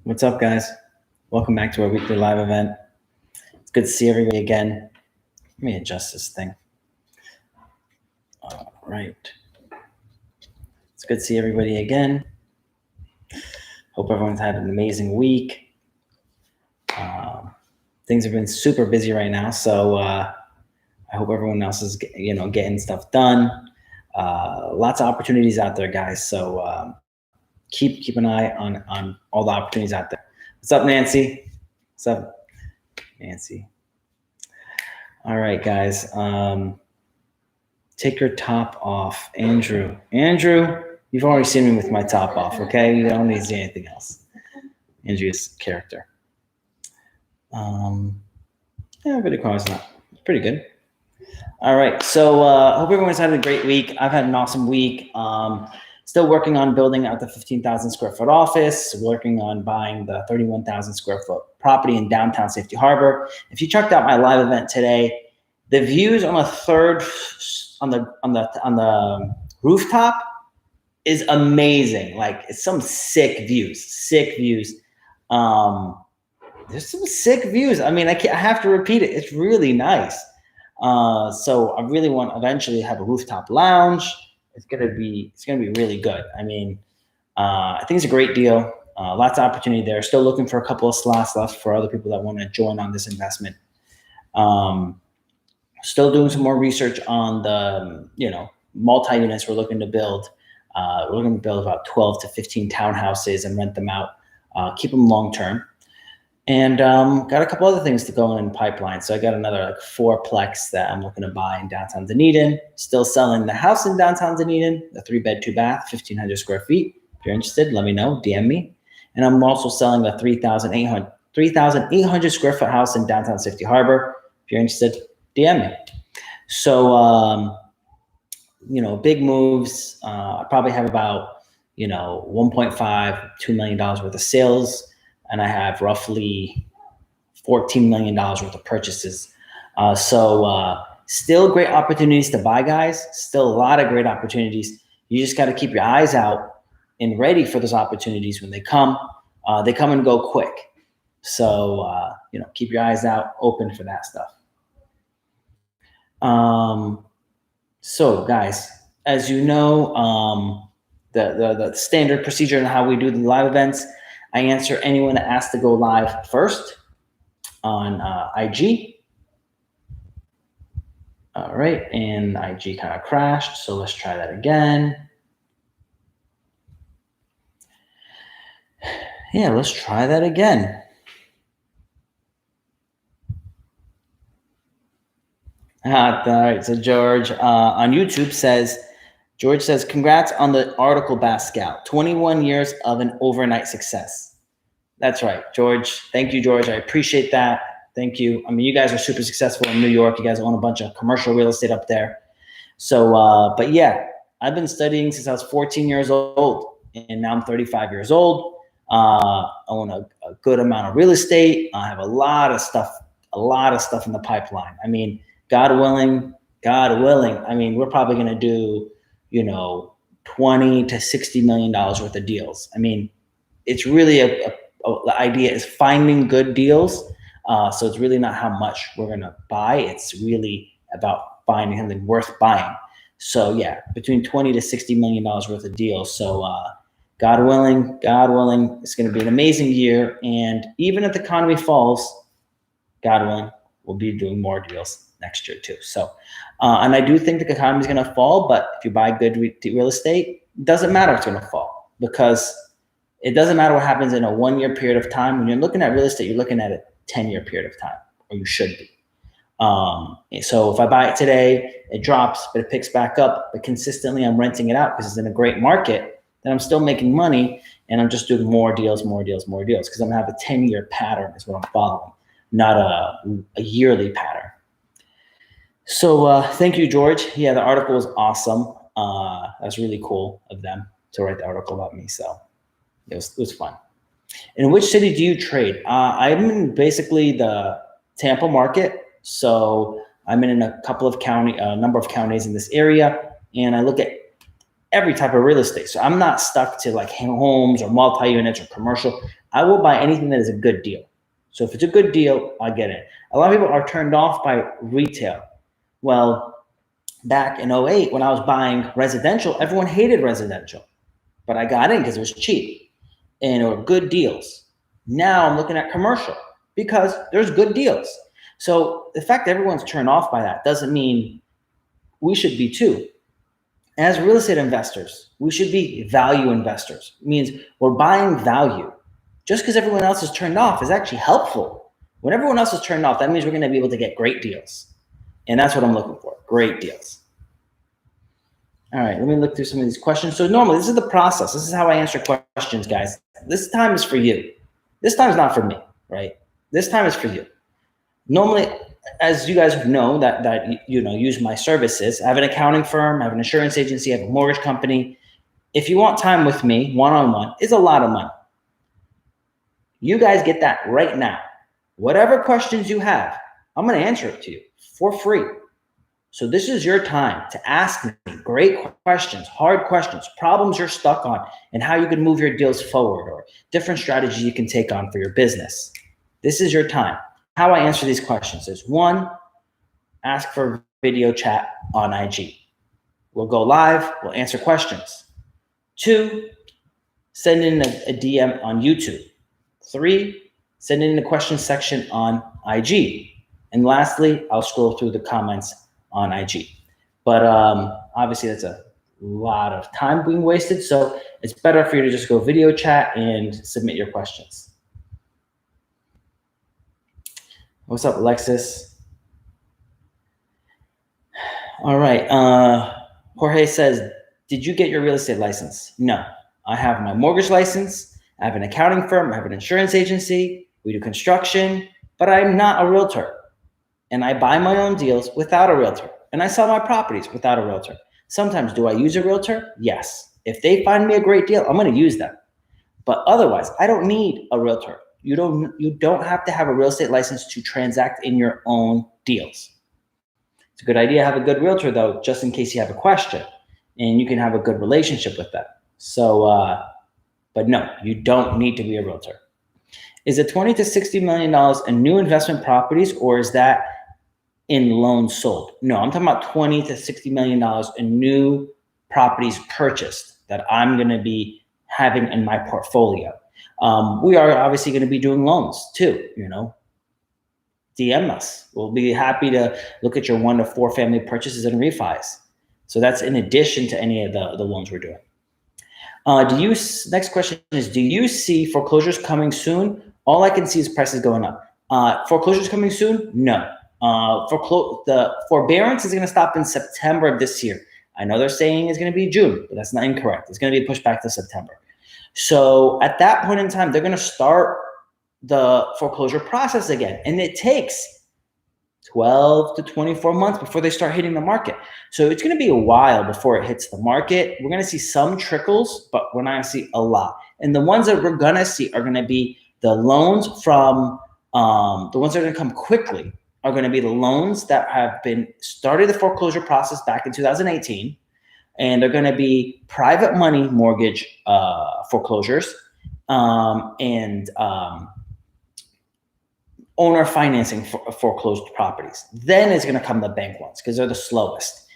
What's up, guys? Welcome back to our weekly live event. It's good to see everybody again. Let me adjust this thing. All right. It's good to see everybody again. Hope everyone's had an amazing week. Things have been super busy right now, so I hope everyone else is, getting stuff done. Lots of opportunities out there, guys. So keep an eye on all the opportunities out there. What's up, Nancy? What's up, Nancy? All right, guys. Take your top off, Andrew. Andrew, you've already seen me with my top off, okay? You don't need to see anything else. Andrew's character. Video call is not pretty good. All right, so hope everyone's had a great week. I've had an awesome week. Still working on building out the 15,000 square foot office, working on buying the 31,000 square foot property in downtown Safety Harbor. If you checked out my live event today, the views on the third on the rooftop is amazing. Like, it's some sick views. There's some sick views. I mean, I have to repeat it. It's really nice. So I really want to eventually have a rooftop lounge. It's gonna be really good. I mean, I think it's a great deal. Lots of opportunity there. Still looking for a couple of slots left for other people that want to join on this investment. Still doing some more research on the multi-units we're looking to build. We're looking to build about 12 to 15 townhouses and rent them out. Keep them long term. And got a couple other things to go in pipeline. So I got another 4-plex that I'm looking to buy in downtown Dunedin. Still selling the house in downtown Dunedin, the 3-bed, 2-bath, 1,500 square feet. If you're interested, let me know, DM me. And I'm also selling a 3,800 square foot house in downtown Safety Harbor. If you're interested, DM me. So, big moves. I probably have about, $1.5, $2 million worth of sales. And I have roughly $14 million worth of purchases. So still great opportunities to buy, guys. Still a lot of great opportunities. You just got to keep your eyes out and ready for those opportunities when they come. They come and go quick. So, keep your eyes out, open for that stuff. So, guys, as you know, the standard procedure and how we do the live events, I answer anyone that asks to go live first on IG. All right, and IG kind of crashed, so let's try that again. Yeah, let's try that again. All right, so George on YouTube says, congrats on the article, Pascal. 21 years of an overnight success. That's right, George. Thank you, George. I appreciate that. Thank you. I mean, you guys are super successful in New York. You guys own a bunch of commercial real estate up there. So, but yeah, I've been studying since I was 14 years old, and now I'm 35 years old. I own a good amount of real estate. I have a lot of stuff in the pipeline. I mean, God willing, I mean, we're probably going to do, $20 to $60 million worth of deals. I mean, it's really the idea is finding good deals. So it's really not how much we're going to buy. It's really about finding something worth buying. So yeah, between 20 to $60 million worth of deals. So God willing, it's going to be an amazing year. And even if the economy falls, God willing, we'll be doing more deals next year too. So, and I do think the economy is going to fall, but if you buy good real estate, it doesn't matter if it's going to fall, because it doesn't matter what happens in a 1-year period of time. When you're looking at real estate, you're looking at a 10-year period of time, or you should be. So if I buy it today, it drops, but it picks back up, but consistently I'm renting it out because it's in a great market, then I'm still making money, and I'm just doing more deals, because I'm gonna have a 10-year pattern is what I'm following, not a yearly pattern. So thank you, George. Yeah, the article was awesome. That's really cool of them to write the article about me. So it was fun. In which city do you trade? I'm in basically the Tampa market. So I'm in a number of counties in this area, and I look at every type of real estate. So I'm not stuck to like homes or multi-units or commercial. I will buy anything that is a good deal. So if it's a good deal, I get it. A lot of people are turned off by retail. Well, back in 08, when I was buying residential, everyone hated residential, but I got in because it was cheap and it were good deals. Now I'm looking at commercial because there's good deals. So the fact that everyone's turned off by that doesn't mean we should be too. As real estate investors, we should be value investors. It means we're buying value. Just because everyone else is turned off is actually helpful. When everyone else is turned off, that means we're going to be able to get great deals. And that's what I'm looking for, great deals. All right, let me look through some of these questions. So normally, this is the process. This is how I answer questions, guys. This time is for you. This time is not for me, right? This time is for you. Normally, as you guys know that use my services, I have an accounting firm, I have an insurance agency, I have a mortgage company. If you want time with me, one-on-one, it's a lot of money. You guys get that right now. Whatever questions you have, I'm going to answer it to you for free. So this is your time to ask me great questions, hard questions, problems you're stuck on, and how you can move your deals forward or different strategies you can take on for your business. This is your time. How I answer these questions is 1, ask for video chat on IG. We'll go live, we'll answer questions. 2, send in a DM on YouTube. 3, send in the question section on IG. And lastly, I'll scroll through the comments on IG. But obviously that's a lot of time being wasted. So it's better for you to just go video chat and submit your questions. What's up, Alexis? All right. Jorge says, did you get your real estate license? No. I have my mortgage license. I have an accounting firm. I have an insurance agency. We do construction, but I'm not a realtor. And I buy my own deals without a realtor. And I sell my properties without a realtor. Sometimes, do I use a realtor? Yes. If they find me a great deal, I'm going to use them. But otherwise, I don't need a realtor. You don't have to have a real estate license to transact in your own deals. It's a good idea to have a good realtor, though, just in case you have a question, and you can have a good relationship with them. So, but no, you don't need to be a realtor. Is it $20 to $60 million in new investment properties, or is that in loans sold? No, I'm talking about $20 to $60 million in new properties purchased that I'm going to be having in my portfolio. We are obviously going to be doing loans too, DM us. We'll be happy to look at your 1 to 4 family purchases and refis. So that's in addition to any of the loans we're doing. Next question is, do you see foreclosures coming soon? All I can see is prices going up. Foreclosures coming soon? No. The forbearance is going to stop in September of this year. I know they're saying it's going to be June, but that's not incorrect. It's going to be pushed back to September. So at that point in time, they're going to start the foreclosure process again. And it takes 12 to 24 months before they start hitting the market. So it's going to be a while before it hits the market. We're going to see some trickles, but we're not going to see a lot. And the ones that we're going to see are going to be the loans from the ones that are going to come quickly are going to be the loans that have been started the foreclosure process back in 2018. And they're going to be private money mortgage foreclosures and owner financing for foreclosed properties. Then it's going to come the bank loans because they're the slowest.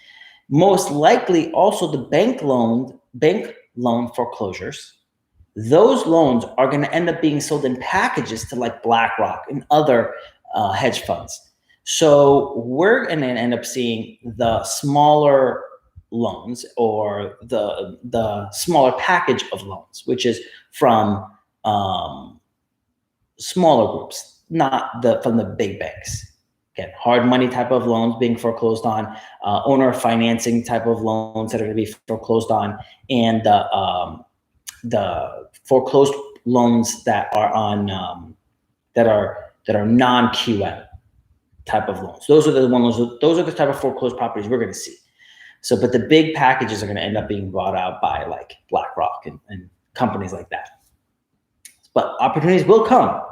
Most likely also the bank loan foreclosures. Those loans are going to end up being sold in packages to like BlackRock and other hedge funds. So we're going to end up seeing the smaller loans or the smaller package of loans, which is from smaller groups, not from the big banks. Again, hard money type of loans being foreclosed on, owner financing type of loans that are going to be foreclosed on, and the foreclosed loans that are on that are non-QM type of loans. Those are the type of foreclosed properties we're going to see. So, but the big packages are going to end up being bought out by like BlackRock and companies like that. But opportunities will come,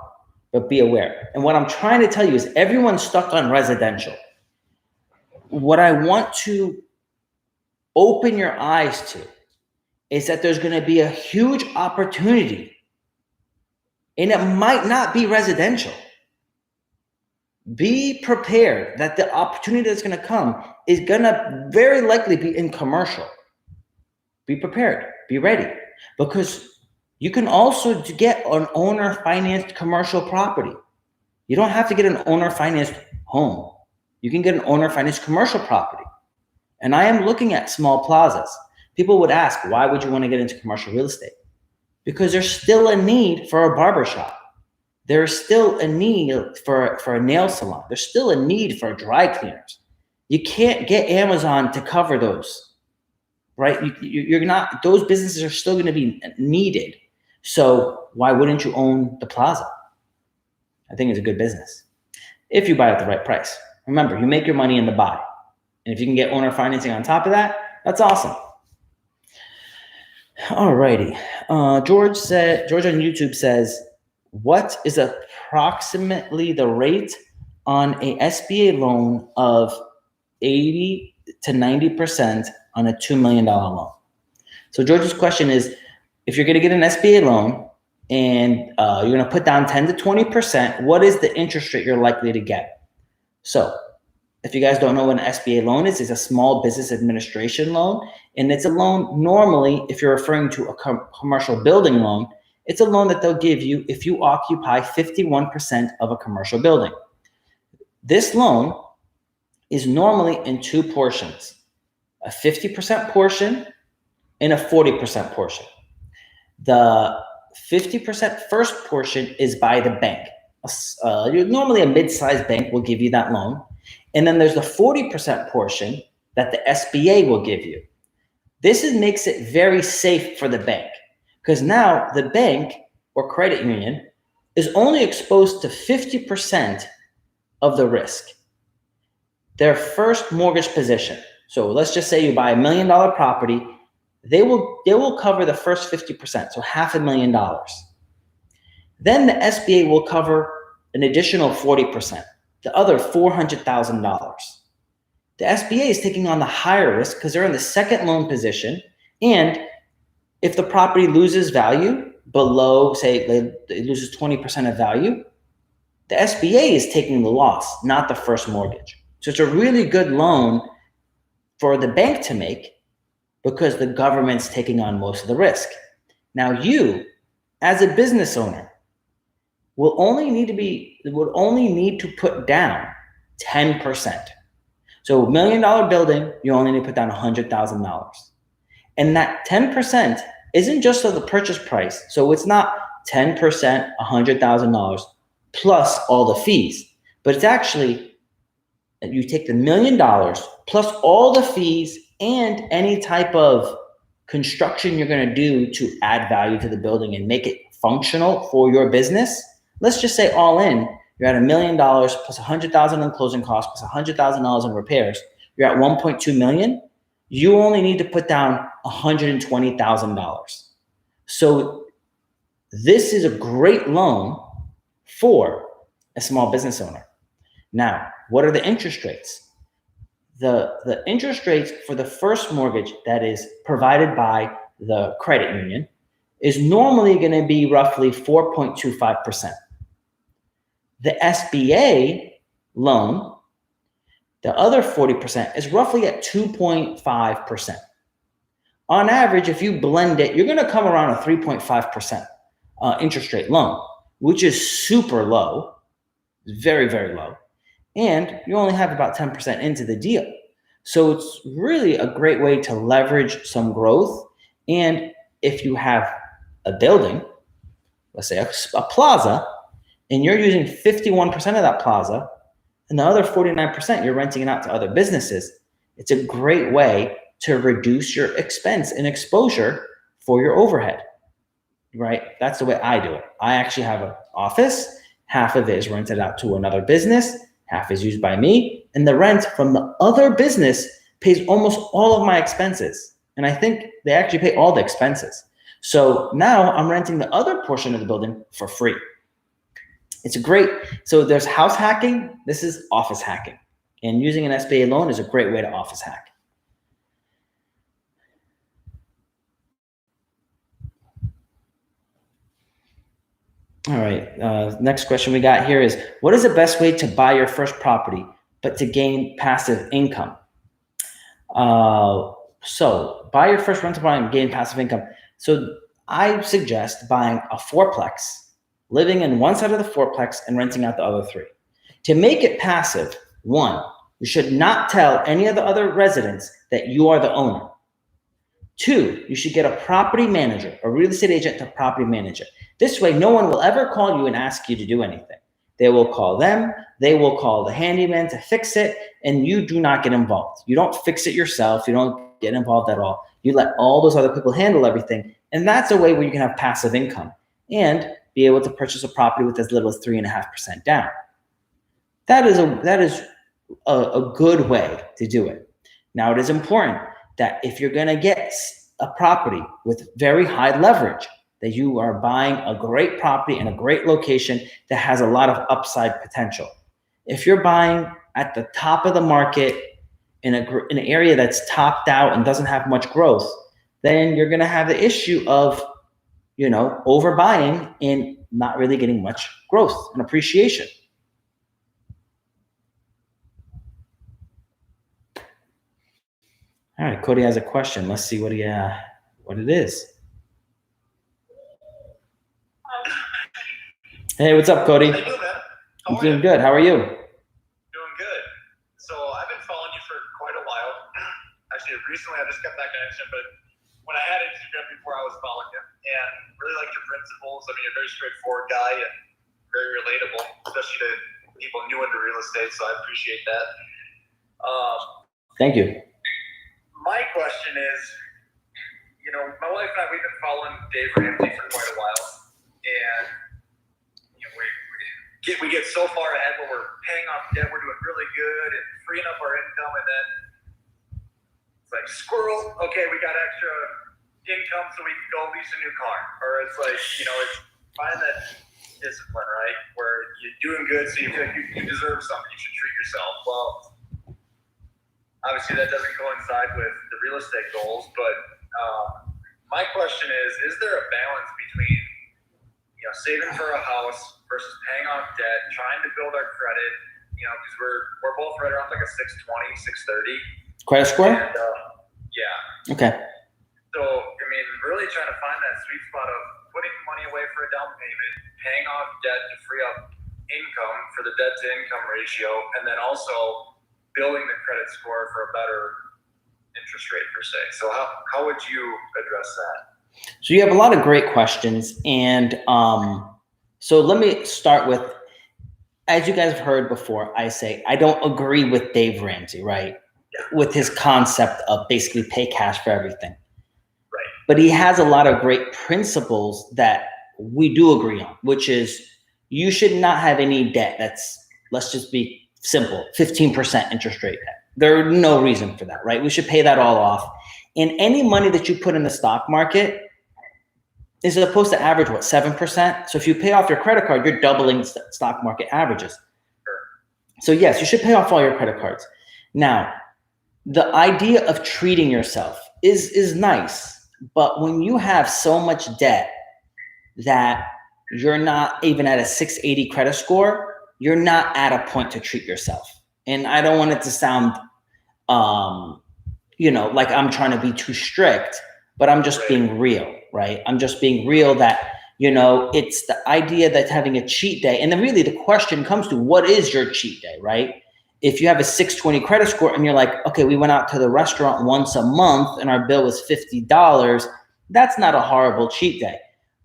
but be aware. And what I'm trying to tell you is everyone's stuck on residential. What I want to open your eyes to is that there's going to be a huge opportunity and it might not be residential. Be prepared that the opportunity that's going to come is going to very likely be in commercial. Be prepared, be ready, because you can also get an owner financed commercial property. You don't have to get an owner financed home. You can get an owner financed commercial property. And I am looking at small plazas. People would ask, why would you want to get into commercial real estate? Because there's still a need for a barbershop. There's still a need for a nail salon. There's still a need for dry cleaners. You can't get Amazon to cover those, right? You're not, those businesses are still going to be needed. So why wouldn't you own the plaza? I think it's a good business if you buy it at the right price. Remember, you make your money in the buy. And if you can get owner financing on top of that, that's awesome. All righty. George on YouTube says, what is approximately the rate on a SBA loan of 80 to 90% on a $2 million loan? So George's question is, if you're going to get an SBA loan and you're going to put down 10 to 20%, what is the interest rate you're likely to get? So if you guys don't know what an SBA loan is, it's a small business administration loan. And it's a loan normally, if you're referring to a commercial building loan, it's a loan that they'll give you if you occupy 51% of a commercial building. This loan is normally in two portions, a 50% portion and a 40% portion. The 50% first portion is by the bank. Normally a mid-sized bank will give you that loan. And then there's the 40% portion that the SBA will give you. This makes it very safe for the bank, because now the bank or credit union is only exposed to 50% of the risk. Their first mortgage position. So let's just say you buy $1 million property, they will cover the first 50%, so $500,000. Then the SBA will cover an additional 40%, the other $400,000. The SBA is taking on the higher risk because they're in the second loan position, and if the property loses value below, say it loses 20% of value, the SBA is taking the loss, not the first mortgage. So it's a really good loan for the bank to make because the government's taking on most of the risk. Now you, as a business owner, will only need to put down 10%. So $1 million building, you only need to put down $100,000. And that 10% isn't just of the purchase price. So it's not 10%, $100,000 plus all the fees, but it's actually, you take the $1 million plus all the fees and any type of construction you're going to do to add value to the building and make it functional for your business. Let's just say all in, you're at $1 million plus $100,000 in closing costs plus $100,000 in repairs. You're at $1.2 million. You only need to put down $120,000. So this is a great loan for a small business owner. Now, what are the interest rates? The interest rates for the first mortgage that is provided by the credit union is normally going to be roughly 4.25%. The SBA loan, the other 40%, is roughly at 2.5%. On average, if you blend it, you're going to come around a 3.5% interest rate loan, which is super low, very, very low. And you only have about 10% into the deal. So it's really a great way to leverage some growth. And if you have a building, let's say a plaza, and you're using 51% of that plaza, and the other 49% you're renting it out to other businesses, it's a great way to reduce your expense and exposure for your overhead, right? That's the way I do it. I actually have an office. Half of it is rented out to another business. Half is used by me. And the rent from the other business pays almost all of my expenses. And I think they actually pay all the expenses. So now I'm renting the other portion of the building for free. It's a great, so there's house hacking. This is office hacking. And using an SBA loan is a great way to office hack. All right. Next question we got here is, what is the best way to buy your first property, but to gain passive income? So buy your first rental property and gain passive income. So I suggest buying a fourplex, living in one side of the fourplex and renting out the other three. To make it passive, one, you should not tell any of the other residents that you are the owner. Two, you should get a property manager, a real estate agent to property manager. This way, no one will ever call you and ask you to do anything. They will call them, they will call the handyman to fix it, and you do not get involved. You don't fix it yourself, you don't get involved at all. You let all those other people handle everything, and that's a way where you can have passive income and be able to purchase a property with as little as 3.5% down. That is a good way to do it. Now, it is important that if you're going to get a property with very high leverage, that you are buying a great property in a great location that has a lot of upside potential. If you're buying at the top of the market in an area that's topped out and doesn't have much growth, then you're going to have the issue of, overbuying and not really getting much growth and appreciation. All right, Cody has a question. Let's see what it is. Hey, what's up, Cody? How you doing, man? I'm doing good. How are you? Doing good. So I've been following you for quite a while. Actually, recently I just got back on Instagram, but when I had Instagram before, I was following you, and really like your principles. I mean, you're a very straightforward guy and very relatable, especially to people new into real estate. So I appreciate that. Thank you. My question is, my wife and I, we've been following Dave Ramsey for quite a while, and we get so far ahead where we're paying off debt, we're doing really good and freeing up our income, and then it's like, squirrel, okay, we got extra income so we can go lease a new car. Or it's like, it's find that discipline, right? Where you're doing good, so you feel like you deserve something, you should treat yourself. Well, obviously that doesn't coincide with the real estate goals, but my question is there a balance between saving for a house versus paying off debt, trying to build our credit, because we're both right around like a 620, 630. Credit score? And, yeah. Okay. So, really trying to find that sweet spot of putting money away for a down payment, paying off debt to free up income for the debt to income ratio, and then also building the credit score for a better interest rate per se. So how would you address that? So you have a lot of great questions, and so let me start with, as you guys have heard before, I say I don't agree with Dave Ramsey, right? Yeah. With his concept of basically pay cash for everything. Right. But he has a lot of great principles that we do agree on, which is you should not have any debt that's, let's just be simple, 15% interest rate debt. There's no reason for that, right? We should pay that all off. And any money that you put in the stock market is supposed to average, 7%? So if you pay off your credit card, you're doubling stock market averages. Sure. So yes, you should pay off all your credit cards. Now, the idea of treating yourself is nice, but when you have so much debt that you're not even at a 680 credit score, you're not at a point to treat yourself. And I don't want it to sound like I'm trying to be too strict, but I'm just being real, right? I'm just being real that, it's the idea that having a cheat day, and then really the question comes to, what is your cheat day, right? If you have a 620 credit score and you're like, okay, we went out to the restaurant once a month and our bill was $50, that's not a horrible cheat day.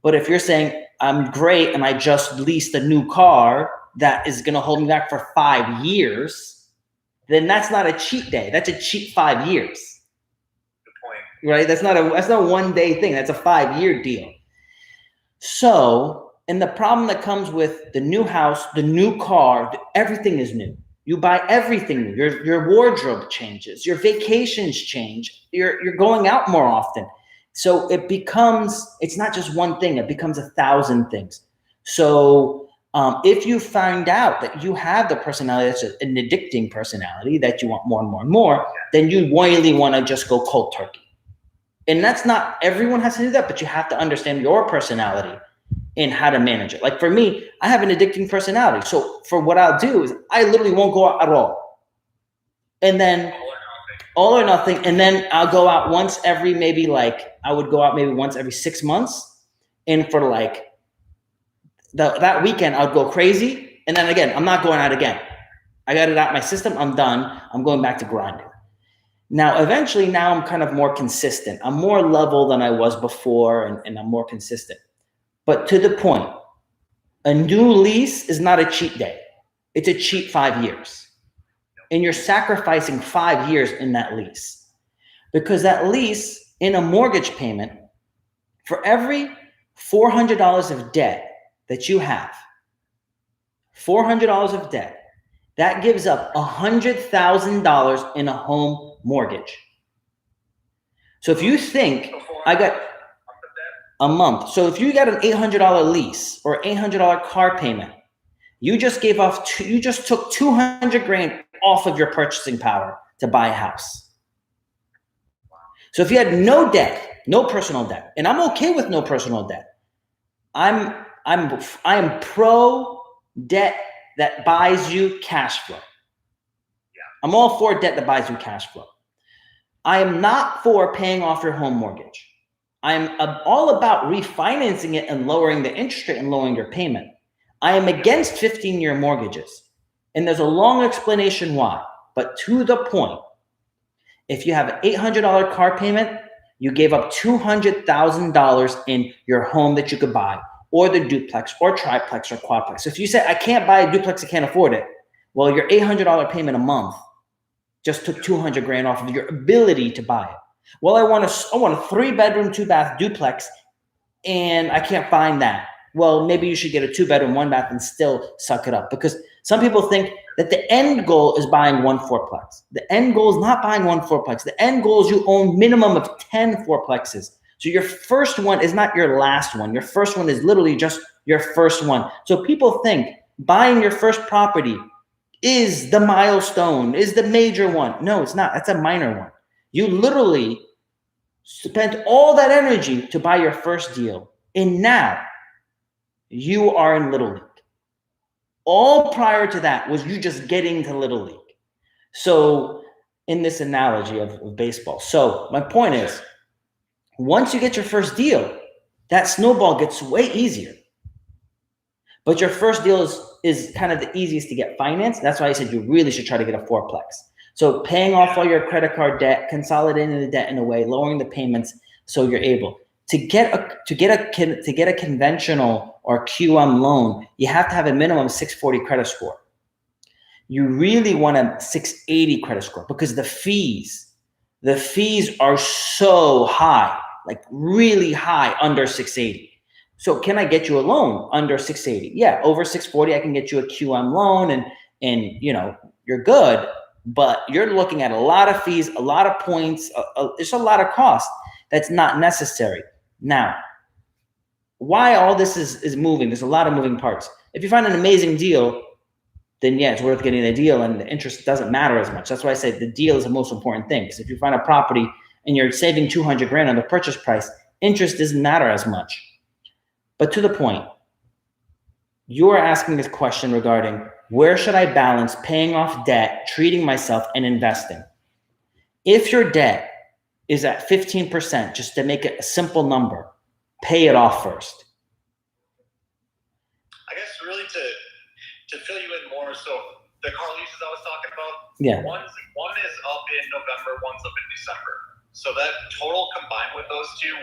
But if you're saying, I'm great and I just leased a new car that is going to hold me back for 5 years, then that's not a cheat day. That's a cheat 5 years. Good point. Right? That's not a 1 day thing. That's a 5-year deal. So, and the problem that comes with the new house, the new car, everything is new. You buy everything new. Your wardrobe changes. Your vacations change. You're going out more often. So it's not just one thing. It becomes 1,000 things. So if you find out that you have the personality that's an addicting personality that you want more and more and more, then you really want to just go cold turkey. And that's not everyone has to do that, but you have to understand your personality in how to manage it. Like for me, I have an addicting personality. So for what I'll do is I literally won't go out at all. And then all or nothing. And then I'll go out once every, maybe like, I would go out maybe once every 6 months. And for like that weekend, I'd go crazy. And then again, I'm not going out again. I got it out my system. I'm done. I'm going back to grinding. Now, eventually, now I'm kind of more consistent. I'm more level than I was before, and I'm more consistent. But to the point, a new lease is not a cheat day. It's a cheat 5 years. And you're sacrificing 5 years in that lease. Because that lease in a mortgage payment, for every $400 of debt that you have, $400 of debt, that gives up $100,000 in a home mortgage. So if you think I got a month, so if you got an $800 lease or $800 car payment, you just gave off, you just took 200 grand off of your purchasing power to buy a house. So if you had no debt, no personal debt, and I'm okay with no personal debt. I am pro debt that buys you cash flow. I'm all for debt that buys you cash flow. I am not for paying off your home mortgage. I'm all about refinancing it and lowering the interest rate and lowering your payment. I am against 15-year mortgages. And there's a long explanation why. But to the point, if you have an $800 car payment, you gave up $200,000 in your home that you could buy, or the duplex or triplex or quadplex. So if you say, I can't buy a duplex, I can't afford it. Well, your $800 payment a month just took 200 grand off of your ability to buy it. Well, I want a 3-bedroom, 2-bath duplex and I can't find that. Well, maybe you should get a 2-bedroom, 1-bath and still suck it up, because some people think that the end goal is buying 1 fourplex. The end goal is not buying 1 fourplex. The end goal is you own minimum of 10 fourplexes. So your first one is not your last one. Your first one is literally just your first one. So people think buying your first property is the milestone, is the major one. No, it's not. That's a minor one. You literally spent all that energy to buy your first deal. And now you are in Little League. All prior to that was you just getting to Little League. So in this analogy of baseball. So my point is, once you get your first deal, that snowball gets way easier. But your first deal is kind of the easiest to get financed. That's why I said you really should try to get a fourplex. So paying off all your credit card debt, consolidating the debt in a way, lowering the payments so you're able to get a conventional or QM loan. You have to have a minimum 640 credit score. You really want a 680 credit score, because the fees are so high, like really high, under 680. So can I get you a loan under 680? Yeah, over 640, I can get you a QM loan and you know, you're good, but you're looking at a lot of fees, a lot of points, it's a lot of cost that's not necessary. Now, why all this is moving, there's a lot of moving parts. If you find an amazing deal, then yeah, it's worth getting the deal and the interest doesn't matter as much. That's why I say the deal is the most important thing, because if you find a property and you're saving 200 grand on the purchase price, interest doesn't matter as much. But to the point, you're asking this question regarding where should I balance paying off debt, treating myself, and investing? If your debt is at 15%, just to make it a simple number, pay it off first. I guess really to fill you in more, so the car leases I was talking about, yeah, one is up in November, one's up in December. So that total combined with those two,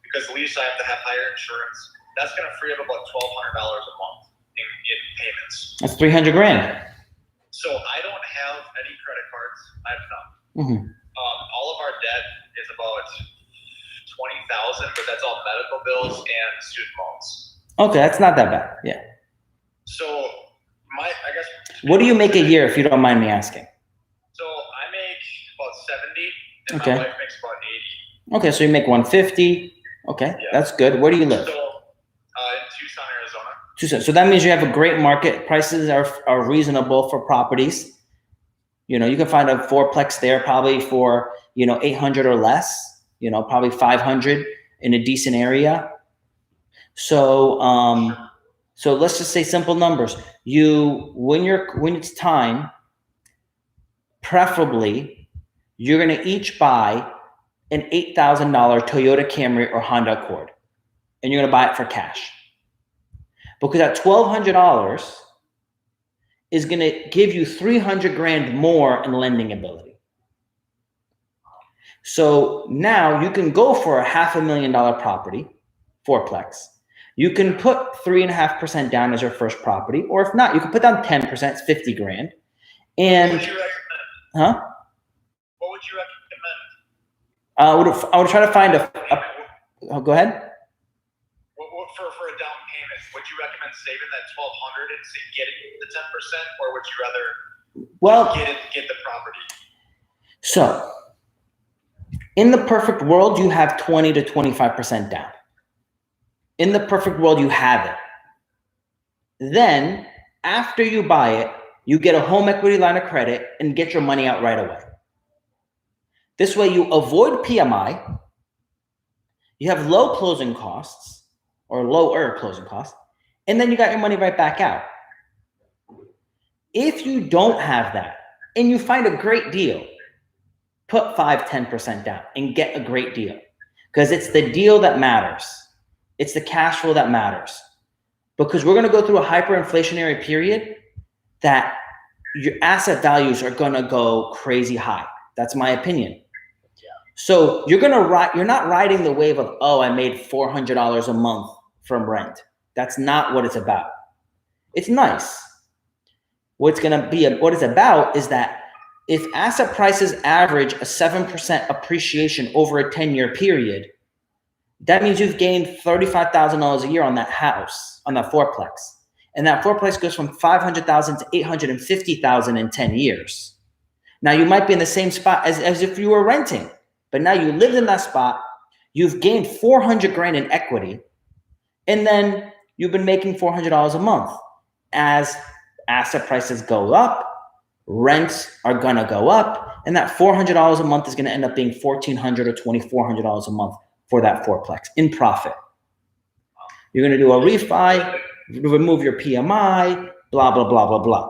because lease I have to have higher insurance, that's going to free up about $1,200 a month in payments. That's 300 grand. So I don't have any credit cards. I have none. Mm-hmm. All of our debt is about $20,000, but that's all medical bills and student loans. Okay, that's not that bad. Yeah. So I guess. What do you make a year, if you don't mind me asking? So I make about 70, and okay. My wife makes about 80. Okay, so you make 150. Okay, yeah. That's good. Where do you live? So in Tucson, Arizona. Tucson. So that means you have a great market. Prices are reasonable for properties. You know, you can find a fourplex there probably for, you know, 800 or less, you know, probably 500 in a decent area. So, so let's just say simple numbers. When it's time, preferably, you're going to each buy an $8,000 Toyota Camry or Honda Accord, and you're going to buy it for cash. Because that $1,200 is going to give you 300 grand more in lending ability. So now you can go for a $500,000 property, fourplex. You can put 3.5% down as your first property, or if not, you can put down 10%, it's 50 grand. And what would you recommend? huh? What would you recommend? I would try to find oh, go ahead. For a down payment, would you recommend saving that $1,200 and getting the 10%, or would you rather get the property? So, in the perfect world, you have 20 to 25% down. In the perfect world, you have it. Then, after you buy it, you get a home equity line of credit and get your money out right away. This way, you avoid PMI. You have low closing costs, or lower closing costs, and then you got your money right back out. If you don't have that and you find a great deal, put 5-10% down and get a great deal, because it's the deal that matters. It's the cash flow that matters, because we're going to go through a hyperinflationary period that your asset values are going to go crazy high. That's my opinion. So you're not riding the wave of, oh, I made $400 a month from rent. That's not what it's about. It's nice. What it's about is that if asset prices average a 7% appreciation over a 10-year period, that means you've gained $35,000 a year on that house, on that fourplex. And that fourplex goes from $500,000 to $850,000 in 10 years. Now you might be in the same spot as if you were renting, but now you lived in that spot, you've gained 400 grand in equity, and then you've been making $400 a month. As asset prices go up, rents are gonna go up, and that $400 a month is gonna end up being $1,400 or $2,400 a month for that fourplex in profit. You're gonna do a refi, remove your PMI, blah, blah, blah, blah, blah.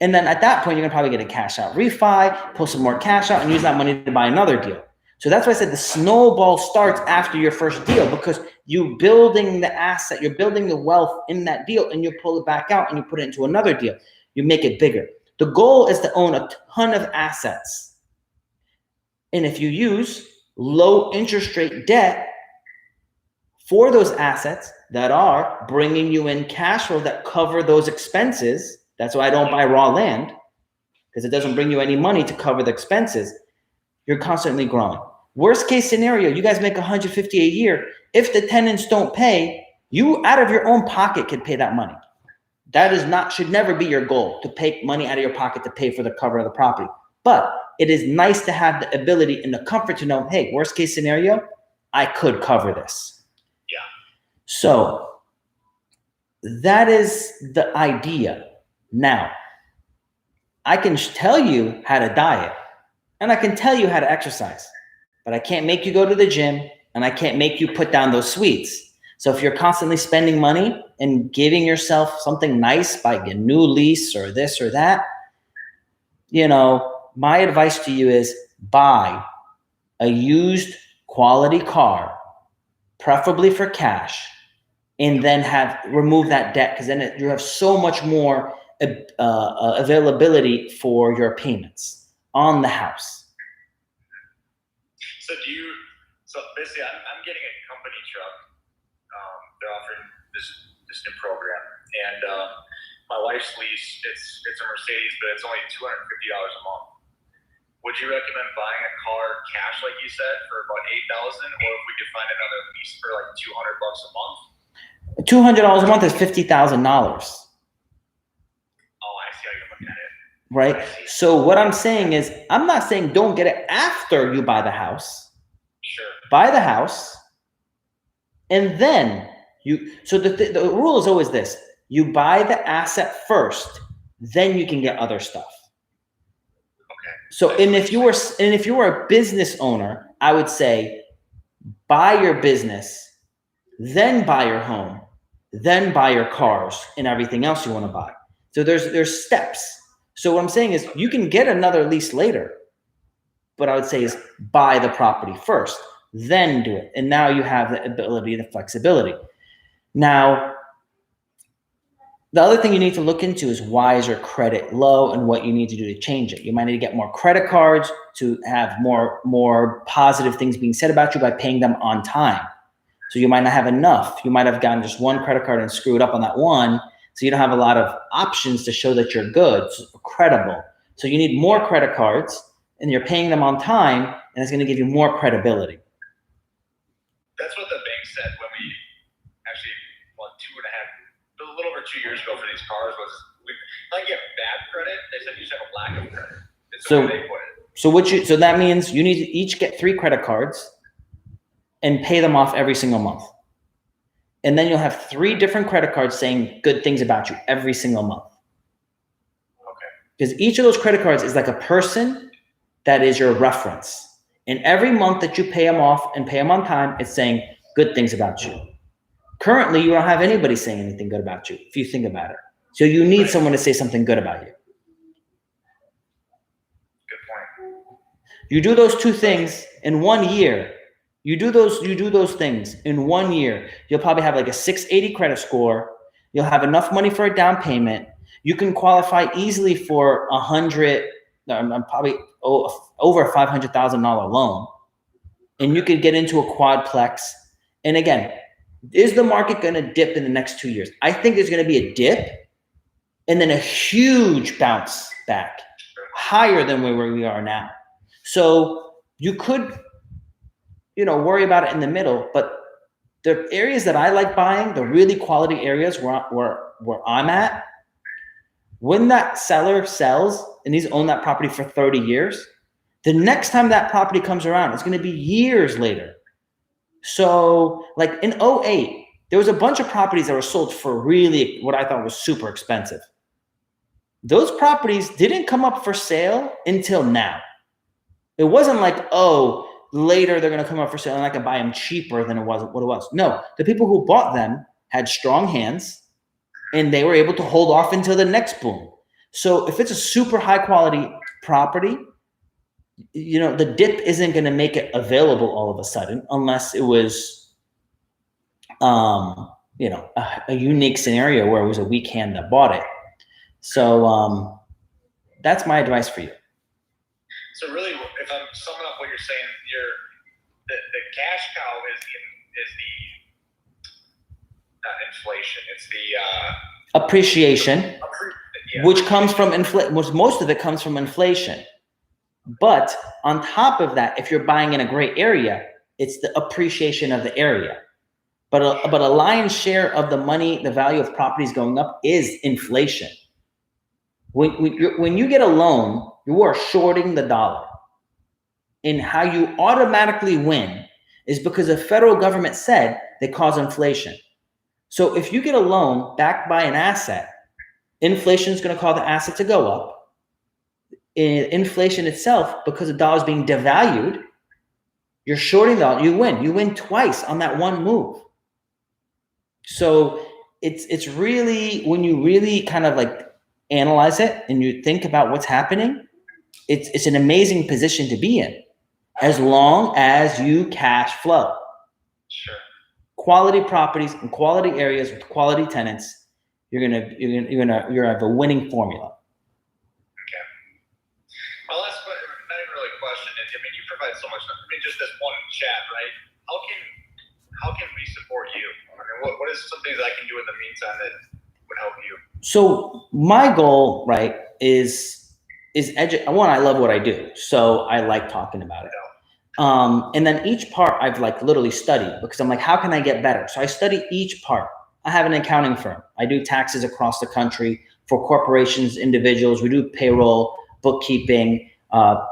And then at that point, you're gonna probably get a cash out refi, pull some more cash out, and use that money to buy another deal. So that's why I said the snowball starts after your first deal, because you're building the asset, you're building the wealth in that deal, and you pull it back out and you put it into another deal. You make it bigger. The goal is to own a ton of assets. And if you use low interest rate debt for those assets that are bringing you in cash flow that cover those expenses, that's why I don't buy raw land, because it doesn't bring you any money to cover the expenses. You're constantly growing. Worst case scenario, you guys make $150 a year. If the tenants don't pay, you out of your own pocket could pay that money. That should never be your goal, to pay money out of your pocket to pay for the cover of the property. But it is nice to have the ability and the comfort to know, hey, worst case scenario, I could cover this. Yeah. So that is the idea. Now, I can tell you how to diet, and I can tell you how to exercise, but I can't make you go to the gym, and I can't make you put down those sweets. So if you're constantly spending money and giving yourself something nice, by a new lease or this or that, my advice to you is buy a used quality car, preferably for cash, and then remove that debt, because then you have so much more availability for your payments on the house. So basically, I'm getting a company truck. They're offering this new program, and my wife's lease, it's a Mercedes, but it's only $250 a month. Would you recommend buying a car cash, like you said, for about $8,000, or if we could find another lease for like $200 a month? $200 a month is $50,000. Oh, I see how you're looking at it. Right. So what I'm saying is, I'm not saying don't get it after you buy the house. Sure. Buy the house, and then so the rule is always this: you buy the asset first, then you can get other stuff. Okay. So, and if you were a business owner, I would say buy your business, then buy your home, then buy your cars and everything else you want to buy. So there's steps. So what I'm saying is you can get another lease later, but I would say is buy the property first, then do it. And now you have the ability, the flexibility. Now, the other thing you need to look into is why is your credit low and what you need to do to change it. You might need to get more credit cards to have more positive things being said about you by paying them on time. So you might not have enough. You might have gotten just one credit card and screwed up on that one. So you don't have a lot of options to show that you're good, credible. So you need more credit cards and you're paying them on time, and it's going to give you more credibility. That's what the bank said when we actually, a little over 2 years ago for these cars was, like you have bad credit, they said you should have a lack of credit. It's the way they put it. So that means you need to each get 3 credit cards and pay them off every single month. And then you'll have 3 different credit cards saying good things about you every single month. Okay. Because each of those credit cards is like a person that is your reference. And every month that you pay them off and pay them on time, it's saying good things about you. Currently, you don't have anybody saying anything good about you, if you think about it. So you need someone to say something good about you. Good point. You do those 2 things in 1 year. You do those things in 1 year. You'll probably have like a 680 credit score. You'll have enough money for a down payment. You can qualify easily for probably over a $500,000 loan. And you could get into a quadplex. And again, is the market going to dip in the next 2 years? I think there's going to be a dip and then a huge bounce back, higher than where we are now. So you could, worry about it in the middle, but the areas that I like buying, the really quality areas where I'm at, when that seller sells and he's owned that property for 30 years, the next time that property comes around, it's going to be years later. So like in 2008, there was a bunch of properties that were sold for really what I thought was super expensive. Those properties didn't come up for sale until now. It wasn't like, later they're going to come up for sale and I can buy them cheaper than what it was. No, the people who bought them had strong hands and they were able to hold off until the next boom. So if it's a super high quality property, the dip isn't going to make it available all of a sudden unless it was, a unique scenario where it was a weak hand that bought it. So that's my advice for you. So really, if I'm summing up what you're saying, the cash cow is the not inflation. It's the appreciation, which comes from most of it comes from inflation. But on top of that, if you're buying in a great area, it's the appreciation of the area. But a lion's share of the money, the value of properties going up is inflation. When you get a loan, you are shorting the dollar. And how you automatically win is because the federal government said they cause inflation. So if you get a loan backed by an asset, inflation is going to cause the asset to go up. Inflation itself, because the dollar is being devalued, you're shorting the dollar. You win. You win twice on that one move. So it's really, when you really kind of like analyze it and you think about what's happening, it's an amazing position to be in, as long as you cash flow. Sure. Quality properties and quality areas with quality tenants, you're gonna have a winning formula. Okay. My last question, not even really a question. You provide so much. Just this one chat, right? How can we support you? What is some things I can do in the meantime that would help you? So my goal, right, is one, I love what I do, so I like talking about it. And then each part I've like literally studied, because I'm like, how can I get better? So I study each part. I have an accounting firm. I do taxes across the country for corporations, individuals. We do payroll, bookkeeping,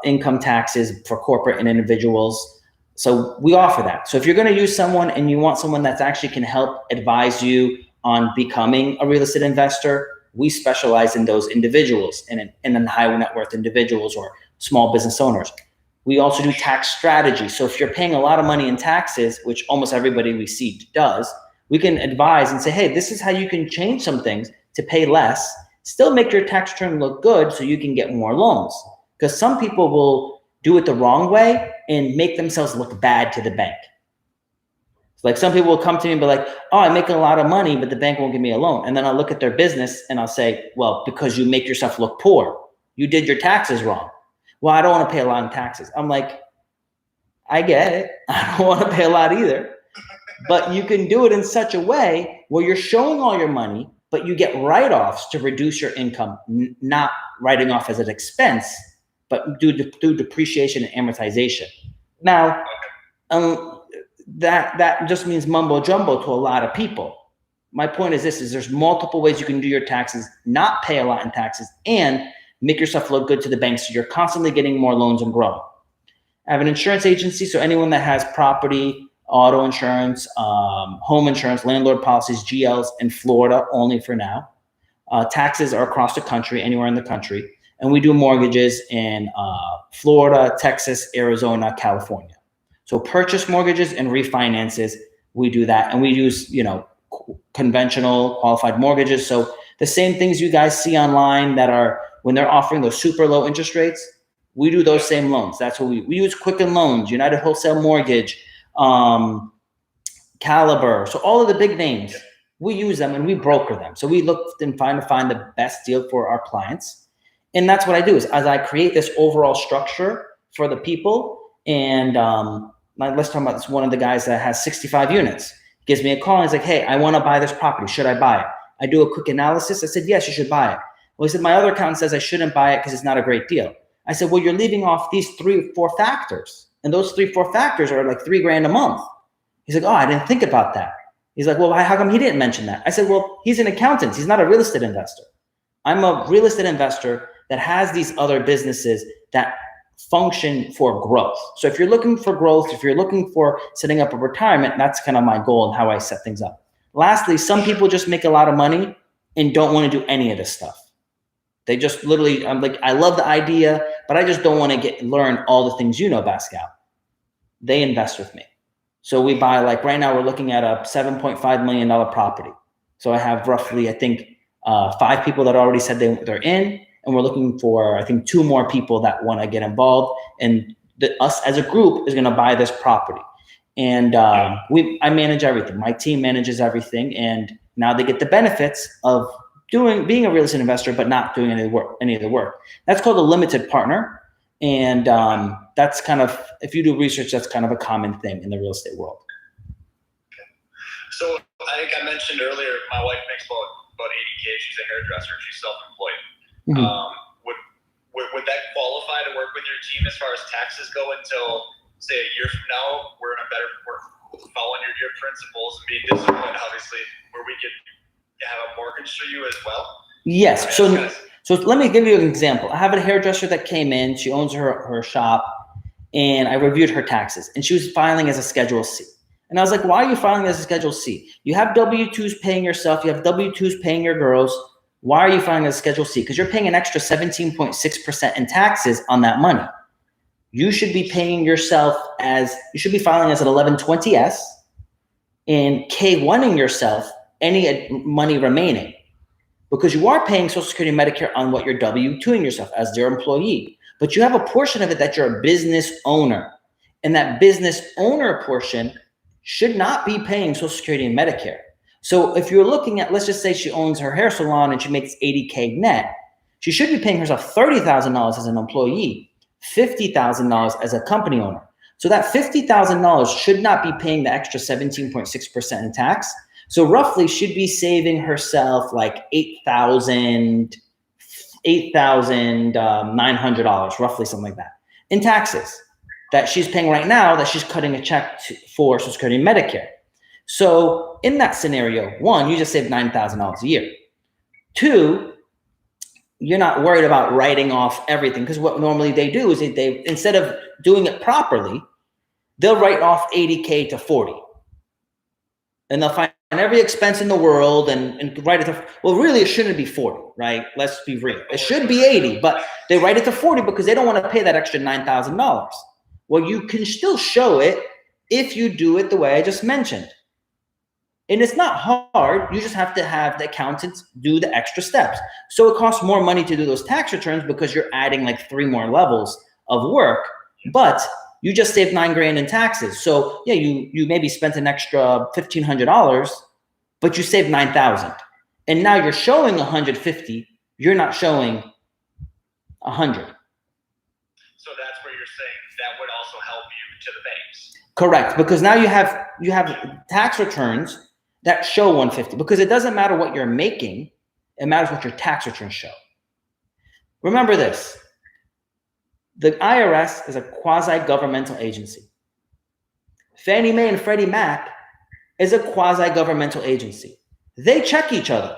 income taxes for corporate and individuals. So we offer that. So if you're going to use someone and you want someone that's actually can help advise you on becoming a real estate investor, we specialize in those individuals and in high net worth individuals or small business owners. We also do tax strategy. So if you're paying a lot of money in taxes, which almost everybody we see does, we can advise and say, hey, this is how you can change some things to pay less, still make your tax return look good so you can get more loans. Because some people will do it the wrong way and make themselves look bad to the bank. Like some people will come to me and be like, oh, I'm making a lot of money, but the bank won't give me a loan. And then I'll look at their business and I'll say, well, because you make yourself look poor. You did your taxes wrong. Well, I don't want to pay a lot in taxes. I'm like, I get it. I don't want to pay a lot either. But you can do it in such a way where you're showing all your money, but you get write-offs to reduce your income, not writing off as an expense, but through depreciation and amortization. Now, that just means mumbo jumbo to a lot of people. My point is this, is there's multiple ways you can do your taxes, not pay a lot in taxes, and make yourself look good to the bank so you're constantly getting more loans and growing. I have an insurance agency, so anyone that has property, auto insurance, home insurance, landlord policies, GLs in Florida only for now. Taxes are across the country, anywhere in the country. And we do mortgages in Florida, Texas, Arizona, California. So purchase mortgages and refinances, we do that. And we use, conventional qualified mortgages. So the same things you guys see online that are, when they're offering those super low interest rates, we do those same loans. That's what we use. Quicken Loans, United Wholesale Mortgage, Caliber. So all of the big names, we use them and we broker them. So we look and find the best deal for our clients. And that's what I do is as I create this overall structure for the people. And let's talk about this. One of the guys that has 65 units gives me a call and he's like, hey, I want to buy this property. Should I buy it? I do a quick analysis. I said, yes, you should buy it. Well, he said, my other accountant says I shouldn't buy it because it's not a great deal. I said, well, you're leaving off these 3 or 4 factors. And those 3 or 4 factors are like $3,000 a month. He's like, oh, I didn't think about that. He's like, well, how come he didn't mention that? I said, well, he's an accountant. He's not a real estate investor. I'm a real estate investor that has these other businesses that function for growth. So if you're looking for growth, if you're looking for setting up a retirement, that's kind of my goal and how I set things up. Lastly, some people just make a lot of money and don't want to do any of this stuff. They just literally, I'm like, I love the idea, but I just don't want to learn all the things Pascal. They invest with me. So we buy, like right now we're looking at a $7.5 million property. So I have roughly, I think, 5 people that already said they're in, and we're looking for, I think, 2 more people that want to get involved. And us as a group is going to buy this property. And I manage everything. My team manages everything. And now they get the benefits of being a real estate investor, but not doing any of the work. That's called a limited partner. And that's kind of, if you do research, that's kind of a common thing in the real estate world. So I think I mentioned earlier, my wife makes about 80K. She's a hairdresser. She's self-employed. Would that qualify to work with your team as far as taxes go until, say, a year from now, we're following your principles and being disciplined, obviously, where we could have a mortgage for you as well? Yes. So let me give you an example. I have a hairdresser that came in. She owns her shop, and I reviewed her taxes, and she was filing as a Schedule C. And I was like, why are you filing as a Schedule C? You have W-2s paying yourself. You have W-2s paying your girls. Why are you filing as a Schedule C? Because you're paying an extra 17.6% in taxes on that money. You should be paying yourself you should be filing as an 1120S and K1ing yourself any money remaining, because you are paying Social Security and Medicare on what you're W-2ing yourself as their employee. But you have a portion of it that you're a business owner. And that business owner portion should not be paying Social Security and Medicare. So if you're looking at, let's just say she owns her hair salon and she makes 80K net, she should be paying herself $30,000 as an employee, $50,000 as a company owner. So that $50,000 should not be paying the extra 17.6% in tax. So roughly should be saving herself like $8,900, roughly something like that, in taxes that she's paying right now, that she's cutting a check for Social Security and Medicare. So in that scenario, 1, you just saved $9,000 a year. 2, you're not worried about writing off everything, because what normally they do is they instead of doing it properly, they'll write off 80K to 40. And they'll find every expense in the world and write it to, well, really, it shouldn't be 40, right? Let's be real. It should be 80, but they write it to 40 because they don't want to pay that extra $9,000. Well, you can still show it if you do it the way I just mentioned. And it's not hard. You just have to have the accountants do the extra steps. So it costs more money to do those tax returns because you're adding like 3 more levels of work, but you just saved $9,000 in taxes. So yeah, you maybe spent an extra $1,500, but you saved $9,000. And now you're showing 150. You're not showing 100. So that's where you're saying that would also help you to the banks. Correct, because now you have tax returns that show 150, because it doesn't matter what you're making, it matters what your tax returns show. Remember this, the IRS is a quasi-governmental agency. Fannie Mae and Freddie Mac is a quasi-governmental agency. They check each other.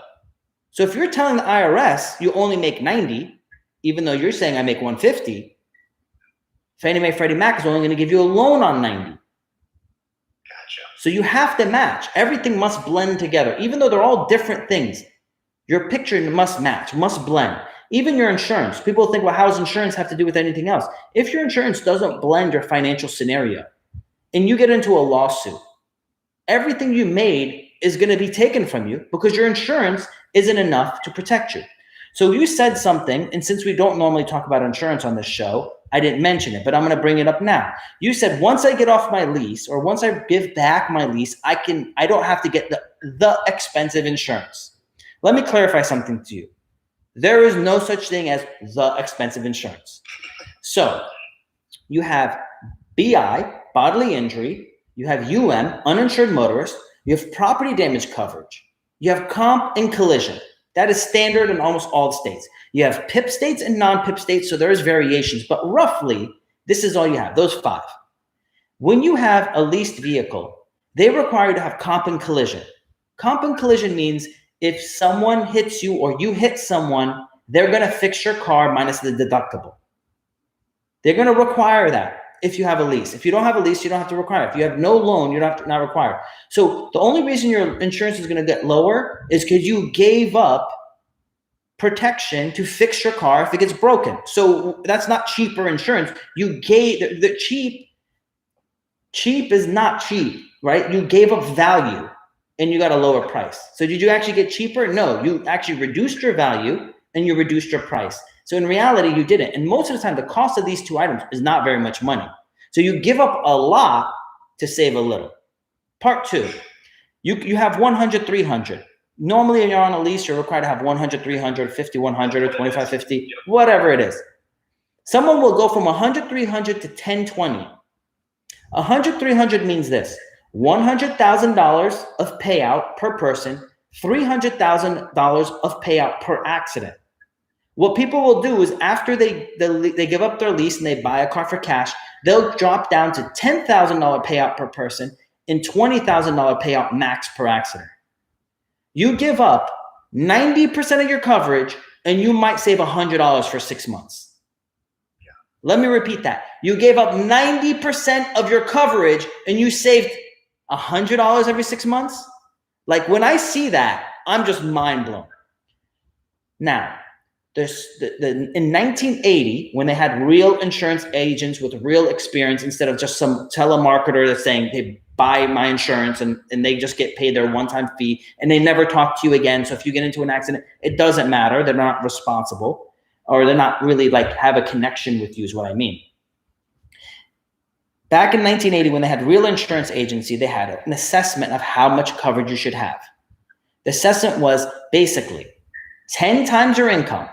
So if you're telling the IRS you only make 90, even though you're saying I make 150, Fannie Mae, Freddie Mac is only going to give you a loan on 90. Gotcha. So you have to match. Everything must blend together. Even though they're all different things, your picture must match, must blend. Even your insurance. People think, well, how does insurance have to do with anything else? If your insurance doesn't blend your financial scenario and you get into a lawsuit, everything you made is going to be taken from you because your insurance isn't enough to protect you. So you said something, and since we don't normally talk about insurance on this show, I didn't mention it, but I'm going to bring it up now. You said once I get off my lease or once I give back my lease, I don't have to get the expensive insurance. Let me clarify something to you. There is no such thing as the expensive insurance. So you have BI, bodily injury, you have UM, uninsured motorist, you have property damage coverage, you have comp and collision. That is standard in almost all states. You have PIP states and non-PIP states, so there's variations, but roughly, this is all you have, those 5. When you have a leased vehicle, they require you to have comp and collision. Comp and collision means if someone hits you or you hit someone, they're going to fix your car minus the deductible. They're going to require that if you have a lease. If you don't have a lease, you don't have to require it. If you have no loan, you're not required. So the only reason your insurance is going to get lower is because you gave up protection to fix your car if it gets broken. So that's not cheaper insurance. You gave the cheap is not cheap, right? You gave up value and you got a lower price. So did you actually get cheaper? No, you actually reduced your value and you reduced your price. So in reality, you didn't. And most of the time, the cost of these 2 items is not very much money. So you give up a lot to save a little. Part 2, you have 100, 300. Normally, when you're on a lease, you're required to have 100, 300, 50, 100, or 25, 50, whatever it is. Someone will go from 100, 300 to 10, 20. 100, 300 means this: $100,000 of payout per person, $300,000 of payout per accident. What people will do is after they give up their lease and they buy a car for cash, they'll drop down to $10,000 payout per person and $20,000 payout max per accident. You give up 90% of your coverage and you might save $100 for 6 months. Yeah. Let me repeat that. You gave up 90% of your coverage and you saved $100 every 6 months. Like when I see that, I'm just mind blown. Now, in 1980, when they had real insurance agents with real experience instead of just some telemarketer that's saying they buy my insurance and they just get paid their one-time fee and they never talk to you again. So if you get into an accident, it doesn't matter. They're not responsible, or they're not really like have a connection with you is what I mean. Back in 1980, when they had real insurance agency, they had an assessment of how much coverage you should have. The assessment was basically 10 times your income.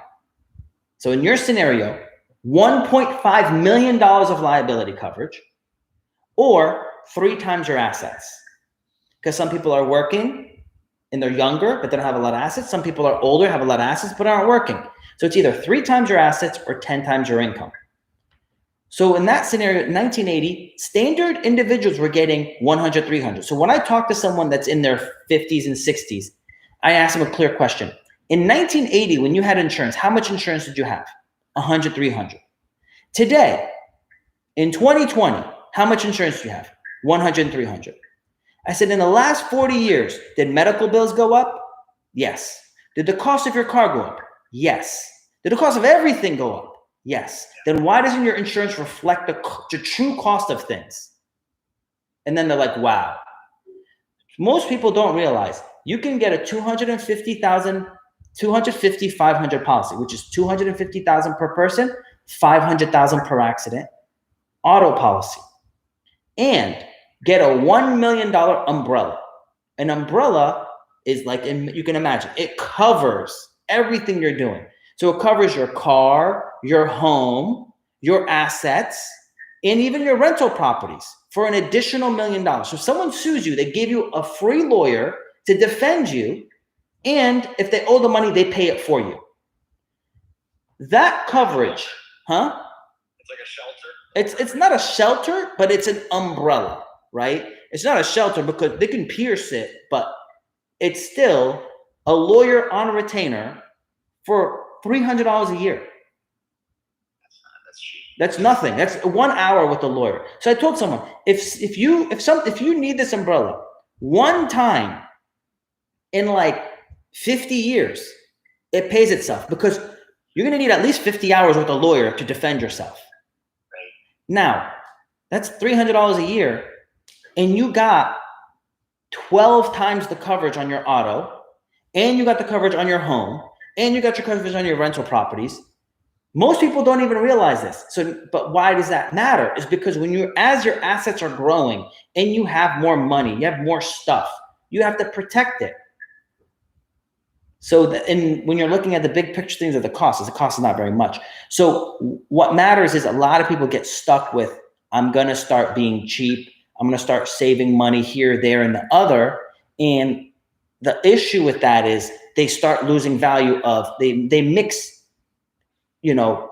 So in your scenario, $1.5 million of liability coverage, or 3 times your assets. Because some people are working and they're younger, but they don't have a lot of assets. Some people are older, have a lot of assets, but aren't working. So it's either 3 times your assets or 10 times your income. So in that scenario, in 1980, standard individuals were getting 100, 300. So when I talk to someone that's in their 50s and 60s, I ask them a clear question. In 1980, when you had insurance, how much insurance did you have? 100, 300. Today, in 2020, how much insurance do you have? 100, 300. I said, in the last 40 years, did medical bills go up? Yes. Did the cost of your car go up? Yes. Did the cost of everything go up? Yes. Then why doesn't your insurance reflect the true cost of things? And then they're like, wow. Most people don't realize you can get a 500 policy, which is 250,000 per person, 500,000 per accident, auto policy, and get a $1 million umbrella. An umbrella is like, you can imagine, it covers everything you're doing. So it covers your car, your home, your assets, and even your rental properties for an additional $1 million. So if someone sues you, they give you a free lawyer to defend you. And if they owe the money, they pay it for you. That coverage, huh? It's like a shelter. It's not a shelter, but it's an umbrella, right? It's not a shelter because they can pierce it, but it's still a lawyer on retainer for $300 a year. That's cheap. That's nothing. That's 1 hour with a lawyer. So I told someone, if you need this umbrella one time in like 50 years, it pays itself because you're going to need at least 50 hours with a lawyer to defend yourself. Right. Now, that's $300 a year, and you got 12 times the coverage on your auto, and you got the coverage on your home, and you got your coverage on your rental properties. Most people don't even realize this. So, but why does that matter? Is because as your assets are growing and you have more money, you have more stuff, you have to protect it. So, when you're looking at the big picture things of the cost is not very much. So what matters is a lot of people get stuck with, I'm going to start being cheap. I'm going to start saving money here, there, and the other. And the issue with that is they start losing value of, they mix,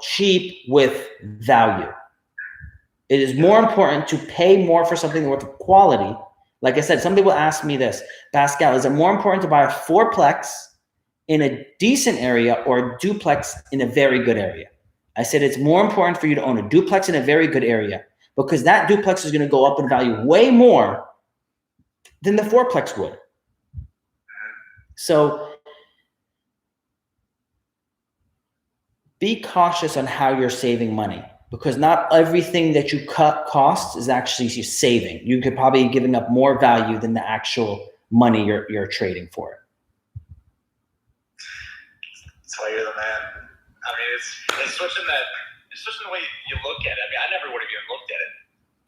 cheap with value. It is more important to pay more for something worth quality. Like I said, some people ask me this, Pascal, is it more important to buy a fourplex in a decent area or a duplex in a very good area? I said, it's more important for you to own a duplex in a very good area because that duplex is going to go up in value way more than the fourplex would. So be cautious on how you're saving money because not everything that you cut costs is actually you saving. You could probably be giving up more value than the actual money you're trading for it. That's why you're the man. I mean, it's switching the way you look at it. I mean, I never would have even looked at it,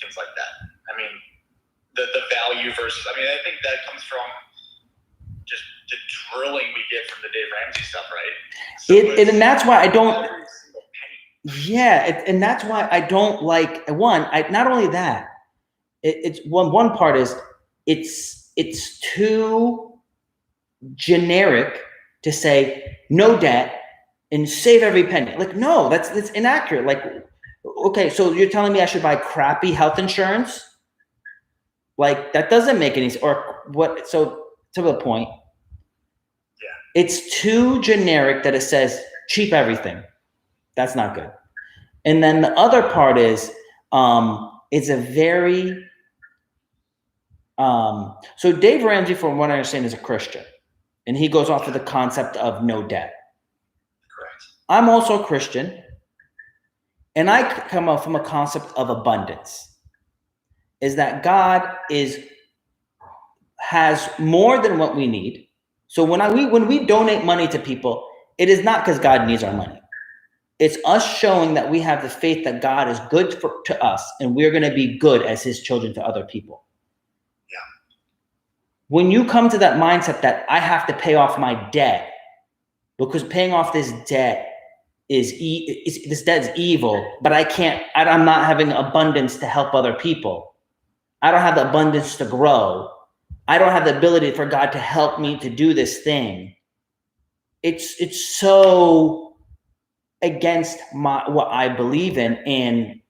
things like that. I mean, the value versus, I mean, I think that comes from just the drilling we get from the Dave Ramsey stuff, right? So and that's why I don't. Every single penny. Yeah, and that's why I don't like not only that. It's one part is it's too generic to say no debt and save every penny. Like, no, that's inaccurate. Like, okay, so you're telling me I should buy crappy health insurance? Like, that doesn't make any sense. Or what? So to the point, yeah, it's too generic that it says cheap everything. That's not good. And then the other part is, it's a very, so Dave Ramsey, from what I understand, is a Christian. And he goes off of the concept of no debt. Correct. I'm also a Christian. And I come up from a concept of abundance. Is that God has more than what we need. So when we donate money to people, it is not because God needs our money. It's us showing that we have the faith that God is good to us and we're going to be good as his children to other people. Yeah. When you come to that mindset that I have to pay off my debt because paying off this debt this debt is evil, but I'm not having abundance to help other people. I don't have the abundance to grow. I don't have the ability for God to help me to do this thing. It's so against what I believe in,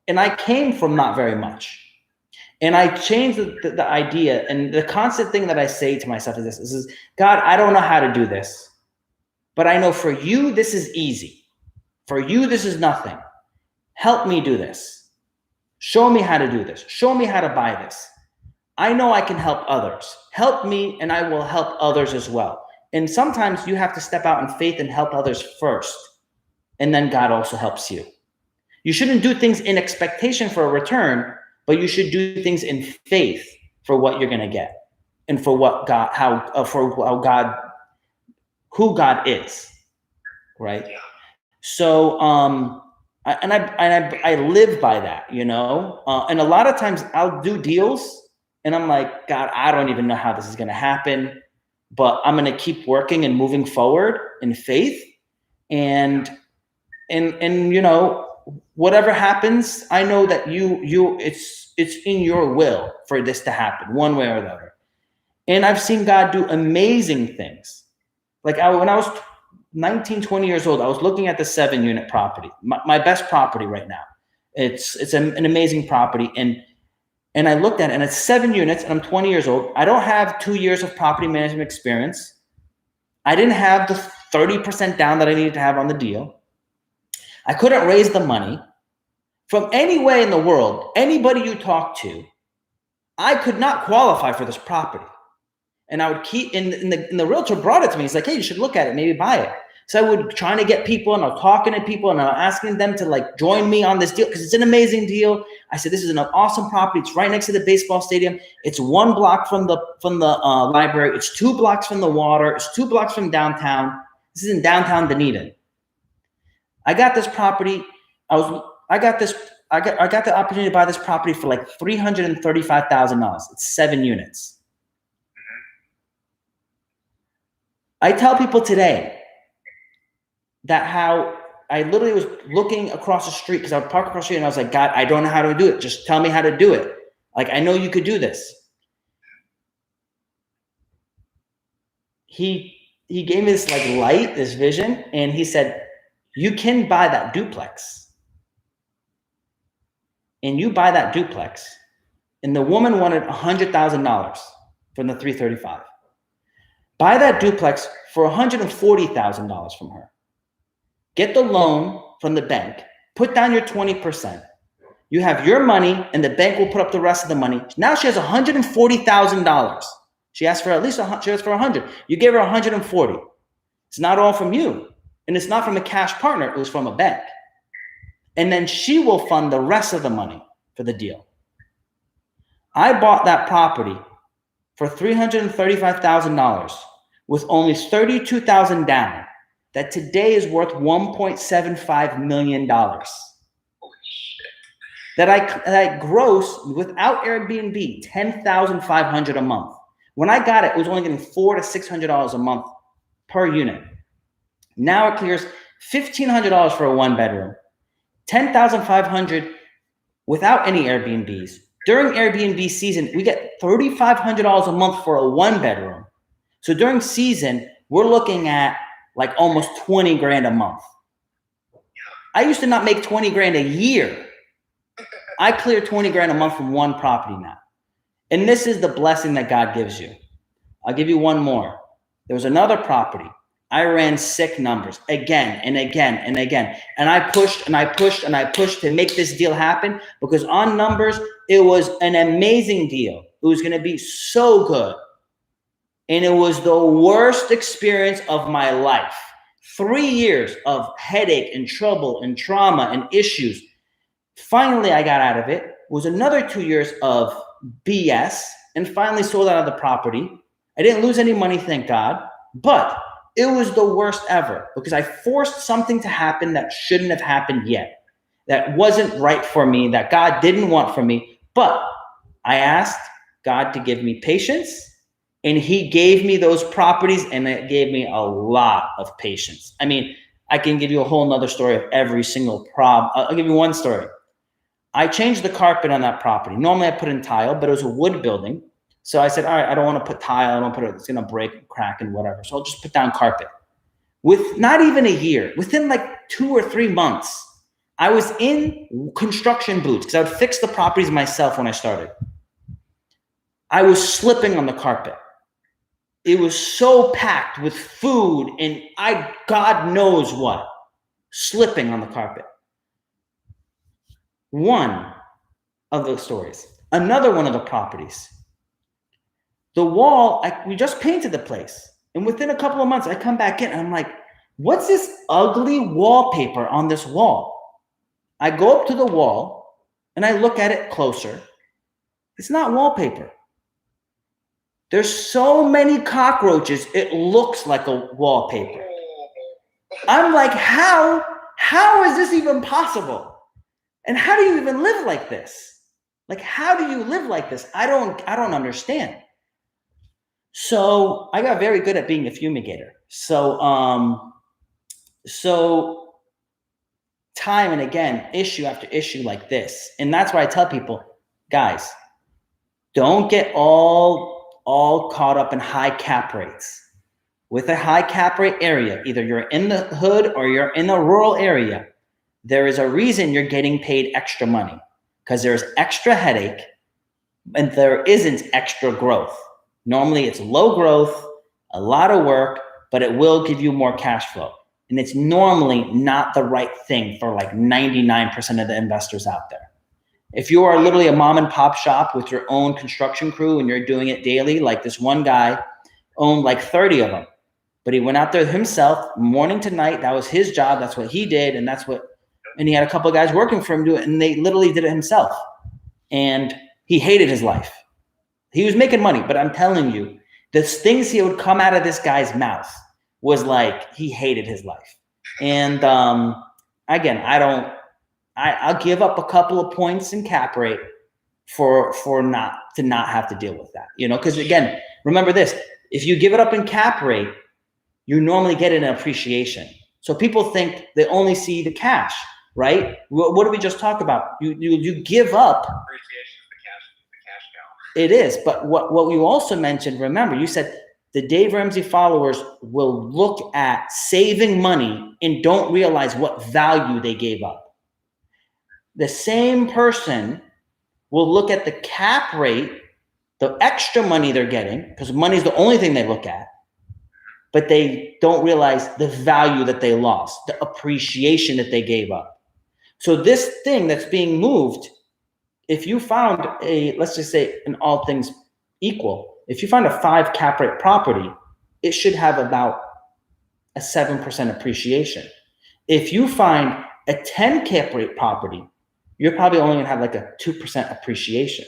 and I came from not very much. And I changed the idea, and the constant thing that I say to myself is this, God, I don't know how to do this, but I know for you, this is easy. For you, this is nothing. Help me do this. Show me how to do this. Show me how to buy this. I know I can help others. Help me, and I will help others as well. And sometimes you have to step out in faith and help others first and then God also helps you. You shouldn't do things in expectation for a return, but you should do things in faith for what you're going to get, and for what God, who God is, right? Yeah. So, I live by that, and a lot of times I'll do deals, and I'm like, God, I don't even know how this is going to happen, but I'm going to keep working and moving forward in faith, and whatever happens, I know that it's in your will for this to happen one way or the other. And I've seen God do amazing things. Like when I was 19, 20 years old, I was looking at the 7-unit property, my best property right now. It's an amazing property. And I looked at it, and it's 7 units, and I'm 20 years old. I don't have 2 years of property management experience. I didn't have the 30% down that I needed to have on the deal. I couldn't raise the money from any way in the world. Anybody you talk to, I could not qualify for this property. And I would keep, and the realtor brought it to me. He's like, hey, you should look at it, maybe buy it. So I would trying to get people, and I was talking to people, and I was asking them to join me on this deal because it's an amazing deal. I said, this is an awesome property. It's right next to the baseball stadium. It's 1 block from the library. It's 2 blocks from the water. It's 2 blocks from downtown. This is in downtown Dunedin. I got this property. I got the opportunity to buy this property for like $335,000. It's 7 units. I tell people today that how I literally was looking across the street, because I would park across the street, and I was like, God, I don't know how to do it. Just tell me how to do it. Like, I know you could do this. He gave me this light, this vision, and he said, you can buy that duplex. And you buy that duplex, and the woman wanted $100,000 from the 335. Buy that duplex for $140,000 from her. Get the loan from the bank. Put down your 20%. You have your money, and the bank will put up the rest of the money. Now she has $140,000. She asked for at least $100. You gave her $140. It's not all from you, and it's not from a cash partner. It was from a bank. And then she will fund the rest of the money for the deal. I bought that property for $335,000 with only $32,000 down. That today is worth $1.75 million. Holy shit. That I gross without Airbnb $10,500 a month. When I got it, it was only getting $400 to $600 a month per unit. Now it clears $1,500 for a 1-bedroom, $10,500 without any Airbnbs. During Airbnb season, we get $3,500 a month for a 1-bedroom. So during season, we're looking at almost 20 grand a month. I used to not make 20 grand a year. I clear 20 grand a month from one property now. And this is the blessing that God gives you. I'll give you one more. There was another property. I ran sick numbers again and again and again. And I pushed and I pushed and I pushed to make this deal happen, because on numbers, it was an amazing deal. It was going to be so good. And it was the worst experience of my life. 3 years of headache and trouble and trauma and issues. Finally, I got out of it. It was another 2 years of BS, and finally sold out of the property. I didn't lose any money, thank God, but it was the worst ever, because I forced something to happen that shouldn't have happened yet, that wasn't right for me, that God didn't want for me. But I asked God to give me patience, and he gave me those properties, and it gave me a lot of patience. I mean, I can give you a whole nother story of every single problem. I'll give you one story. I changed the carpet on that property. Normally I put in tile, but it was a wood building. So I said, all right, I don't want to put tile. I don't put it. It's going to break, crack, and whatever. So I'll just put down carpet. With not even a year, within 2 or 3 months, I was in construction boots, because I would fix the properties myself when I started. I was slipping on the carpet. It was so packed with food and God knows what, slipping on the carpet. One of those stories. Another one of the properties. The wall, we just painted the place. And within a couple of months, I come back in and I'm like, What's this ugly wallpaper on this wall? I go up to the wall and I look at it closer. It's not wallpaper. There's so many cockroaches, it looks like a wallpaper. I'm like, how is this even possible? And how do you even live like this? Like, how do you live like this? I don't understand. So I got very good at being a fumigator. So time and again, issue after issue like this. And that's why I tell people, guys, don't get all caught up in high cap rates. With a high cap rate area, either you're in the hood or you're in a rural area, there is a reason you're getting paid extra money, because there's extra headache and there isn't extra growth. Normally it's low growth, a lot of work, but it will give you more cash flow. And it's normally not the right thing for like 99% of the investors out there. If you are literally a mom and pop shop with your own construction crew and you're doing it daily, like this one guy owned like 30 of them, but he went out there himself morning to night. That was his job. That's what he did. And he had a couple of guys working for him do it, and they literally did it himself. And he hated his life. He was making money, but I'm telling you, the things he would come out of this guy's mouth was like he hated his life. And again, I'll give up a couple of points in cap rate for not have to deal with that, because again, remember this, if you give it up in cap rate, you normally get an appreciation. So people think they only see the cash, right? What did we just talk about? You give up. Appreciation is the cash cow. It is, but what you also mentioned, remember, you said the Dave Ramsey followers will look at saving money and don't realize what value they gave up. The same person will look at the cap rate, the extra money they're getting, because money is the only thing they look at, but they don't realize the value that they lost, the appreciation that they gave up. So this thing that's being moved, if you found let's just say in all things equal, if you find a 5 cap rate property, it should have about a 7% appreciation. If you find a 10 cap rate property, you're probably only gonna have like a 2% appreciation.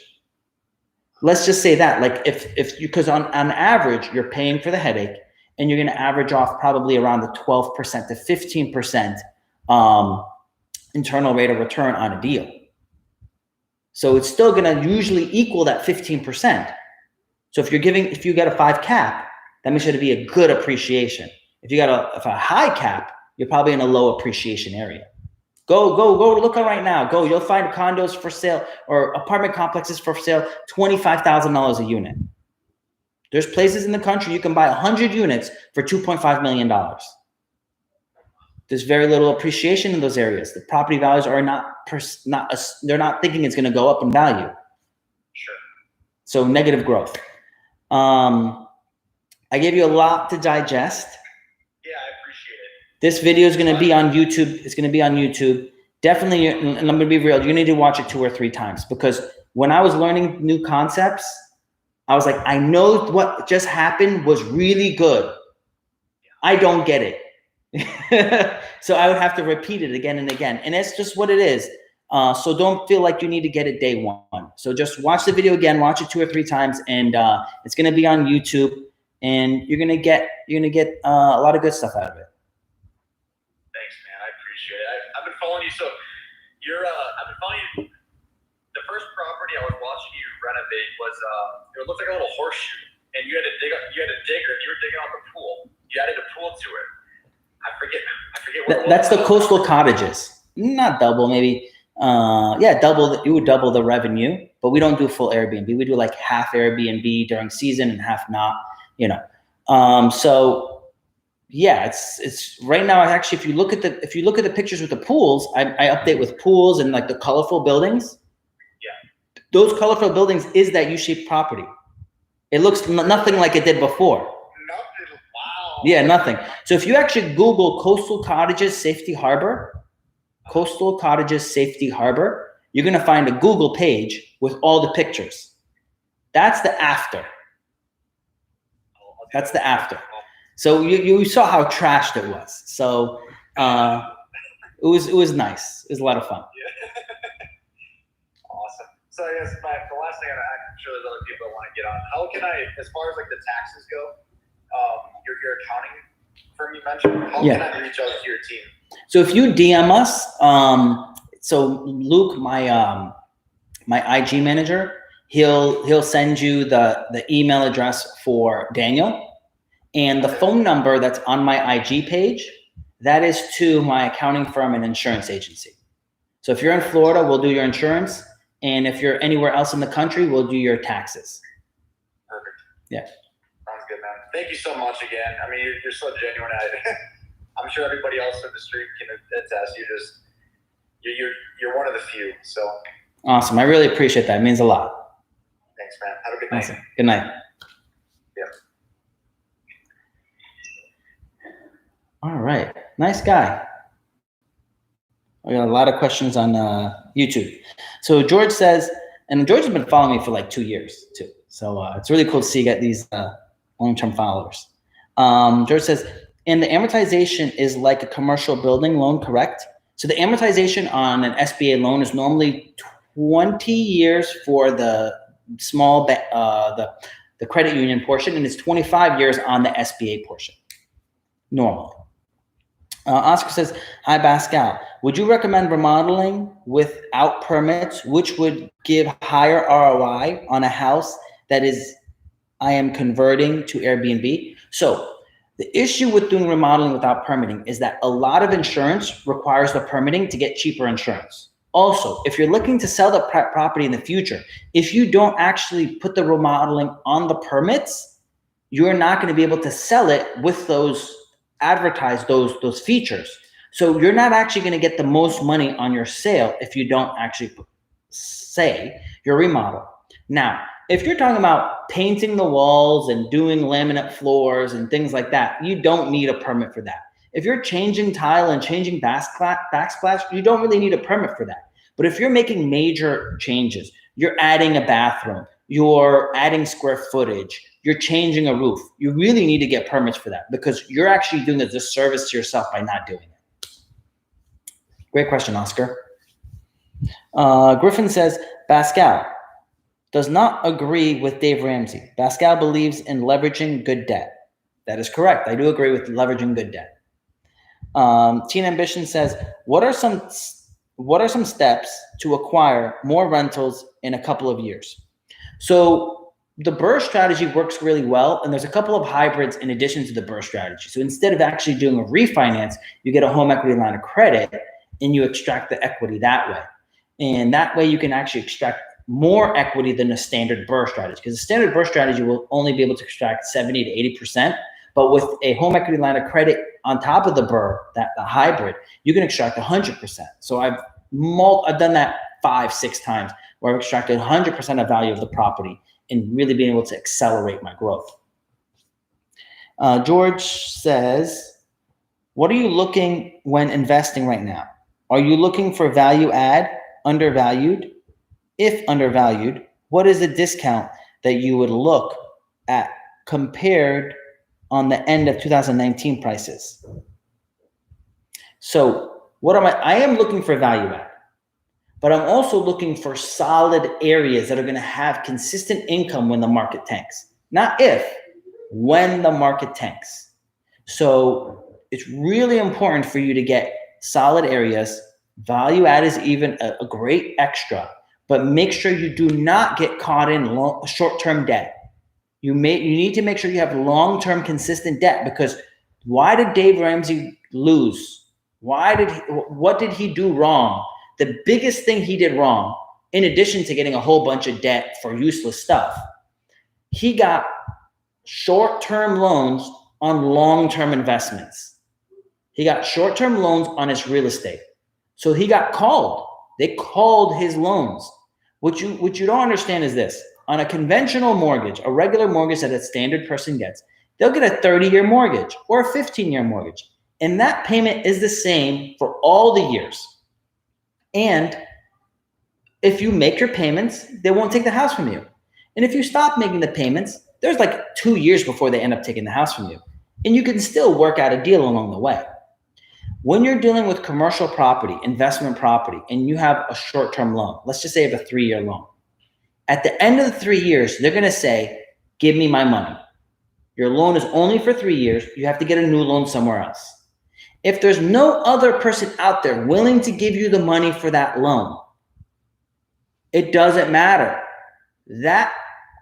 Let's just say that, like if you, because on average, you're paying for the headache, and you're going to average off probably around the 12% to 15% internal rate of return on a deal. So it's still going to usually equal that 15%. So if you get a 5 cap, that means it'll be a good appreciation. If you got a high cap, you're probably in a low appreciation area. Go look at right now. You'll find condos for sale or apartment complexes for sale, $25,000 a unit. There's places in the country you can buy 100 units for $2.5 million. There's very little appreciation in those areas. The property values are they're not thinking it's going to go up in value. Sure. So negative growth. I gave you a lot to digest. Yeah, I appreciate it. This video is going to be on YouTube. It's going to be on YouTube. Definitely, and I'm going to be real, you need to watch it 2 or 3 times, because when I was learning new concepts, I was like, I know what just happened was really good. I don't get it. So I would have to repeat it again and again. And that's just what it is. So don't feel like you need to get it day one. So just watch the video again, watch it 2 or 3 times, and it's going to be on YouTube, and you're going to get a lot of good stuff out of it. Thanks, man. I appreciate it. I've been following you. So I've been following you. The first property I was watching you renovate was it looked like a little horseshoe, and you had a digger, and you were digging out the pool. You added a pool to it. I forget what it was. That's the coastal cottages. Not double, maybe. You would double the revenue, but we don't do full Airbnb. We do like half Airbnb during season and half not. So yeah, it's right now. Actually, if you look at the pictures with the pools, I update with pools and like the colorful buildings. Yeah, those colorful buildings is that U-shaped property. It looks nothing like it did before. Nothing. Wow. Yeah, nothing. So if you actually Google Coastal Cottages Safety Harbor, you're going to find a Google page with all the pictures. That's the after. That's the after. So you saw how trashed it was. So it was nice. It was a lot of fun. Yeah. Awesome. So I guess the last thing I'm sure there's other people that want to get on. How can I, as far as like the taxes go, your accounting firm you mentioned, how can I reach out to your team? So if you DM us, so Luke, my IG manager, he'll send you the email address for Daniel, and the phone number that's on my IG page, that is to my accounting firm and insurance agency. So if you're in Florida, we'll do your insurance, and if you're anywhere else in the country, we'll do your taxes. Perfect. Yeah. Sounds good, man. Thank you so much again. I mean, you're so genuine. I'm sure everybody else in the street can attest. You're one of the few. So awesome. I really appreciate that. It means a lot. Thanks, man. Have a good night. Awesome. Good night. Yeah. All right. Nice guy. I got a lot of questions on YouTube. So George says, and George has been following me for like 2 years too. So it's really cool to see you get these long-term followers. George says, and the amortization is like a commercial building loan, correct? So the amortization on an SBA loan is normally 20 years for the small, the credit union portion, and it's 25 years on the SBA portion, normally. Oscar says, hi, Pascal. Would you recommend remodeling without permits, which would give higher ROI on a house that I am converting to Airbnb? So the issue with doing remodeling without permitting is that a lot of insurance requires the permitting to get cheaper insurance. Also, if you're looking to sell the property in the future, if you don't actually put the remodeling on the permits, you're not going to be able to sell it with advertise those features. So you're not actually going to get the most money on your sale if you don't actually say your remodel. Now, if you're talking about painting the walls and doing laminate floors and things like that, you don't need a permit for that. If you're changing tile and changing backsplash, you don't really need a permit for that. But if you're making major changes, you're adding a bathroom, you're adding square footage, you're changing a roof, you really need to get permits for that because you're actually doing a disservice to yourself by not doing it. Great question, Oscar. Griffin says, Pascal does not agree with Dave Ramsey. Pascal believes in leveraging good debt. That is correct. I do agree with leveraging good debt. Teen Ambition says, what are some steps to acquire more rentals in a couple of years? So the BRRRR strategy works really well, and there's a couple of hybrids in addition to the BRRRR strategy. So instead of actually doing a refinance, you get a home equity line of credit, and you extract the equity that way. And that way you can actually extract more equity than a standard BRRRR strategy, because a standard BRRRR strategy will only be able to extract 70 to 80%. But with a home equity line of credit on top of the BRRRR, the hybrid, you can extract 100%. So I've done that 5-6 times where I've extracted 100% of value of the property and really being able to accelerate my growth. George says, what are you looking when investing right now? Are you looking for value add, undervalued? If undervalued, what is the discount that you would look at compared on the end of 2019 prices? So I am looking for value add, but I'm also looking for solid areas that are going to have consistent income when the market tanks. Not if, when the market tanks. So it's really important for you to get solid areas. Value add is even a great extra, but make sure you do not get caught in short-term debt. You need to make sure you have long-term consistent debt, because why did Dave Ramsey lose? What did he do wrong? The biggest thing he did wrong, in addition to getting a whole bunch of debt for useless stuff, he got short-term loans on long-term investments. He got short-term loans on his real estate. So he got called. They called his loans. What you don't understand is this. On a conventional mortgage, a regular mortgage that a standard person gets, they'll get a 30-year mortgage or a 15-year mortgage. And that payment is the same for all the years. And if you make your payments, they won't take the house from you. And if you stop making the payments, there's like 2 years before they end up taking the house from you. And you can still work out a deal along the way. When you're dealing with commercial property, investment property, and you have a short-term loan, let's just say you have a 3-year loan. At the end of the 3 years, they're going to say, give me my money. Your loan is only for 3 years. You have to get a new loan somewhere else. If there's no other person out there willing to give you the money for that loan, it doesn't matter. That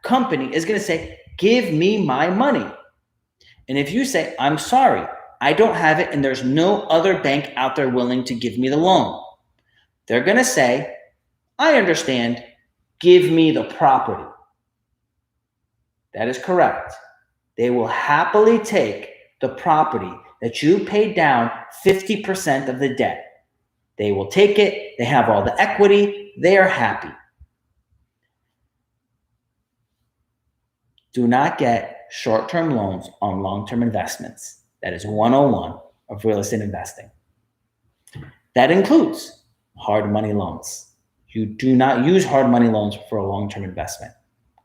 company is going to say, give me my money. And if you say, I'm sorry, I don't have it, and there's no other bank out there willing to give me the loan, they're going to say, I understand, give me the property. That is correct. They will happily take the property that you paid down 50% of the debt. They will take it. They have all the equity. They are happy. Do not get short-term loans on long-term investments. That is 101 of real estate investing. That includes hard money loans. You do not use hard money loans for a long-term investment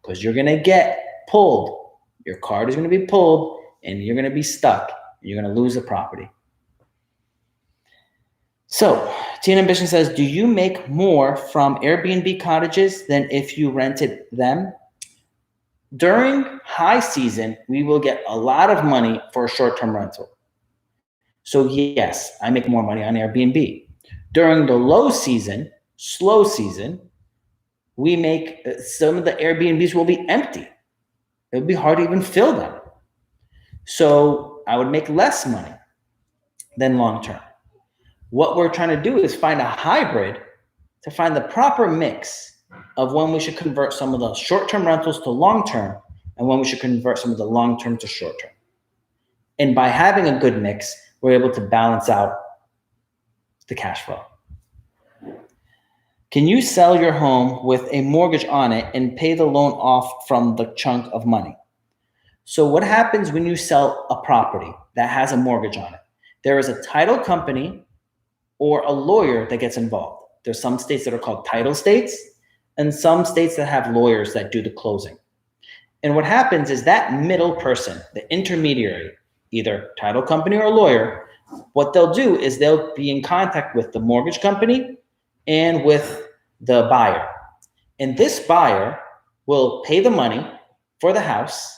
because you're going to get pulled. Your card is going to be pulled and you're going to be stuck. You're going to lose the property. So, Teen Ambition says, do you make more from Airbnb cottages than if you rented them? During high season, we will get a lot of money for a short-term rental. So yes, I make more money on Airbnb. During the low season, slow season, we make, some of the Airbnbs will be empty. It would be hard to even fill them. So I would make less money than long-term. What we're trying to do is find a hybrid to find the proper mix of when we should convert some of the short-term rentals to long-term and when we should convert some of the long-term to short-term. And by having a good mix, we're able to balance out the cash flow. Can you sell your home with a mortgage on it and pay the loan off from the chunk of money? So what happens when you sell a property that has a mortgage on it? There is a title company or a lawyer that gets involved. There's some states that are called title states and some states that have lawyers that do the closing. And what happens is that middle person, the intermediary, either title company or lawyer, what they'll do is they'll be in contact with the mortgage company and with the buyer. And this buyer will pay the money for the house.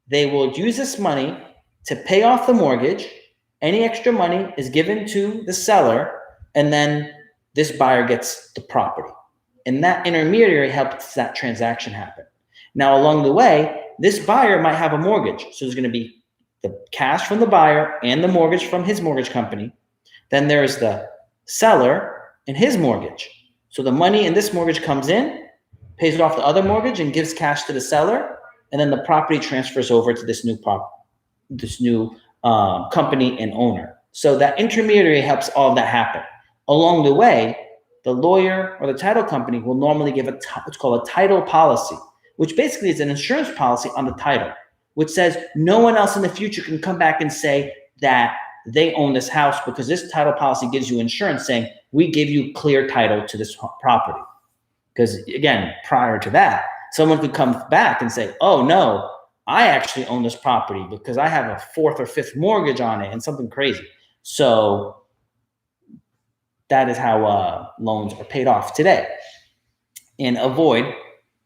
They will use this money to pay off the mortgage. Any extra money is given to the seller, and then this buyer gets the property. And that intermediary helps that transaction happen. Now, along the way, this buyer might have a mortgage. So there's going to be the cash from the buyer and the mortgage from his mortgage company. Then there's the seller and his mortgage. So the money in this mortgage comes in, pays off the other mortgage, and gives cash to the seller. And then the property transfers over to this new company and owner. So that intermediary helps all of that happen. Along the way, the lawyer or the title company will normally give what's called a title policy, which basically is an insurance policy on the title, which says no one else in the future can come back and say that they own this house because this title policy gives you insurance saying we give you clear title to this property. Because again, prior to that, someone could come back and say, oh no, I actually own this property because I have a 4th or 5th mortgage on it and something crazy. So that is how loans are paid off today and avoid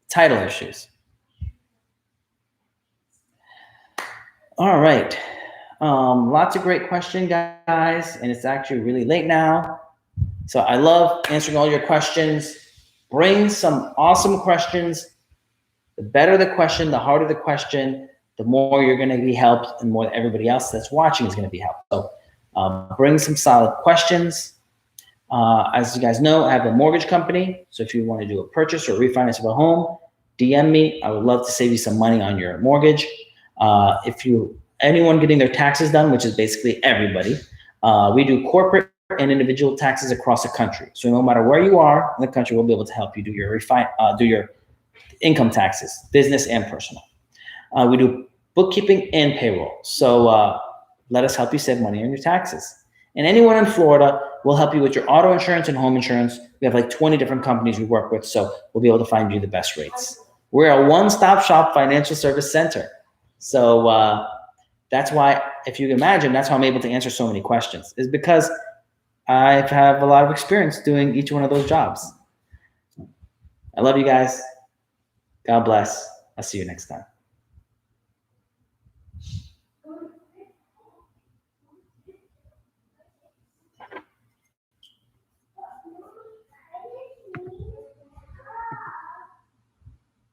title issues. All right. Lots of great questions, guys, and it's actually really late now. So I love answering all your questions. Bring some awesome questions. The better the question, the harder the question, the more you're going to be helped and more everybody else that's watching is going to be helped. So bring some solid questions. As you guys know, I have a mortgage company. So if you want to do a purchase or refinance of a home, DM me. I would love to save you some money on your mortgage. Anyone getting their taxes done, which is basically everybody, we do corporate and individual taxes across the country. So no matter where you are in the country, we'll be able to help you do your income taxes, business and personal. We do bookkeeping and payroll. So let us help you save money on your taxes. And anyone in Florida will help you with your auto insurance and home insurance. We have like 20 different companies we work with, so we'll be able to find you the best rates. We're a one-stop shop financial service center. So That's why, if you can imagine, that's how I'm able to answer so many questions, is because I have a lot of experience doing each one of those jobs. I love you guys. God bless. I'll see you next time.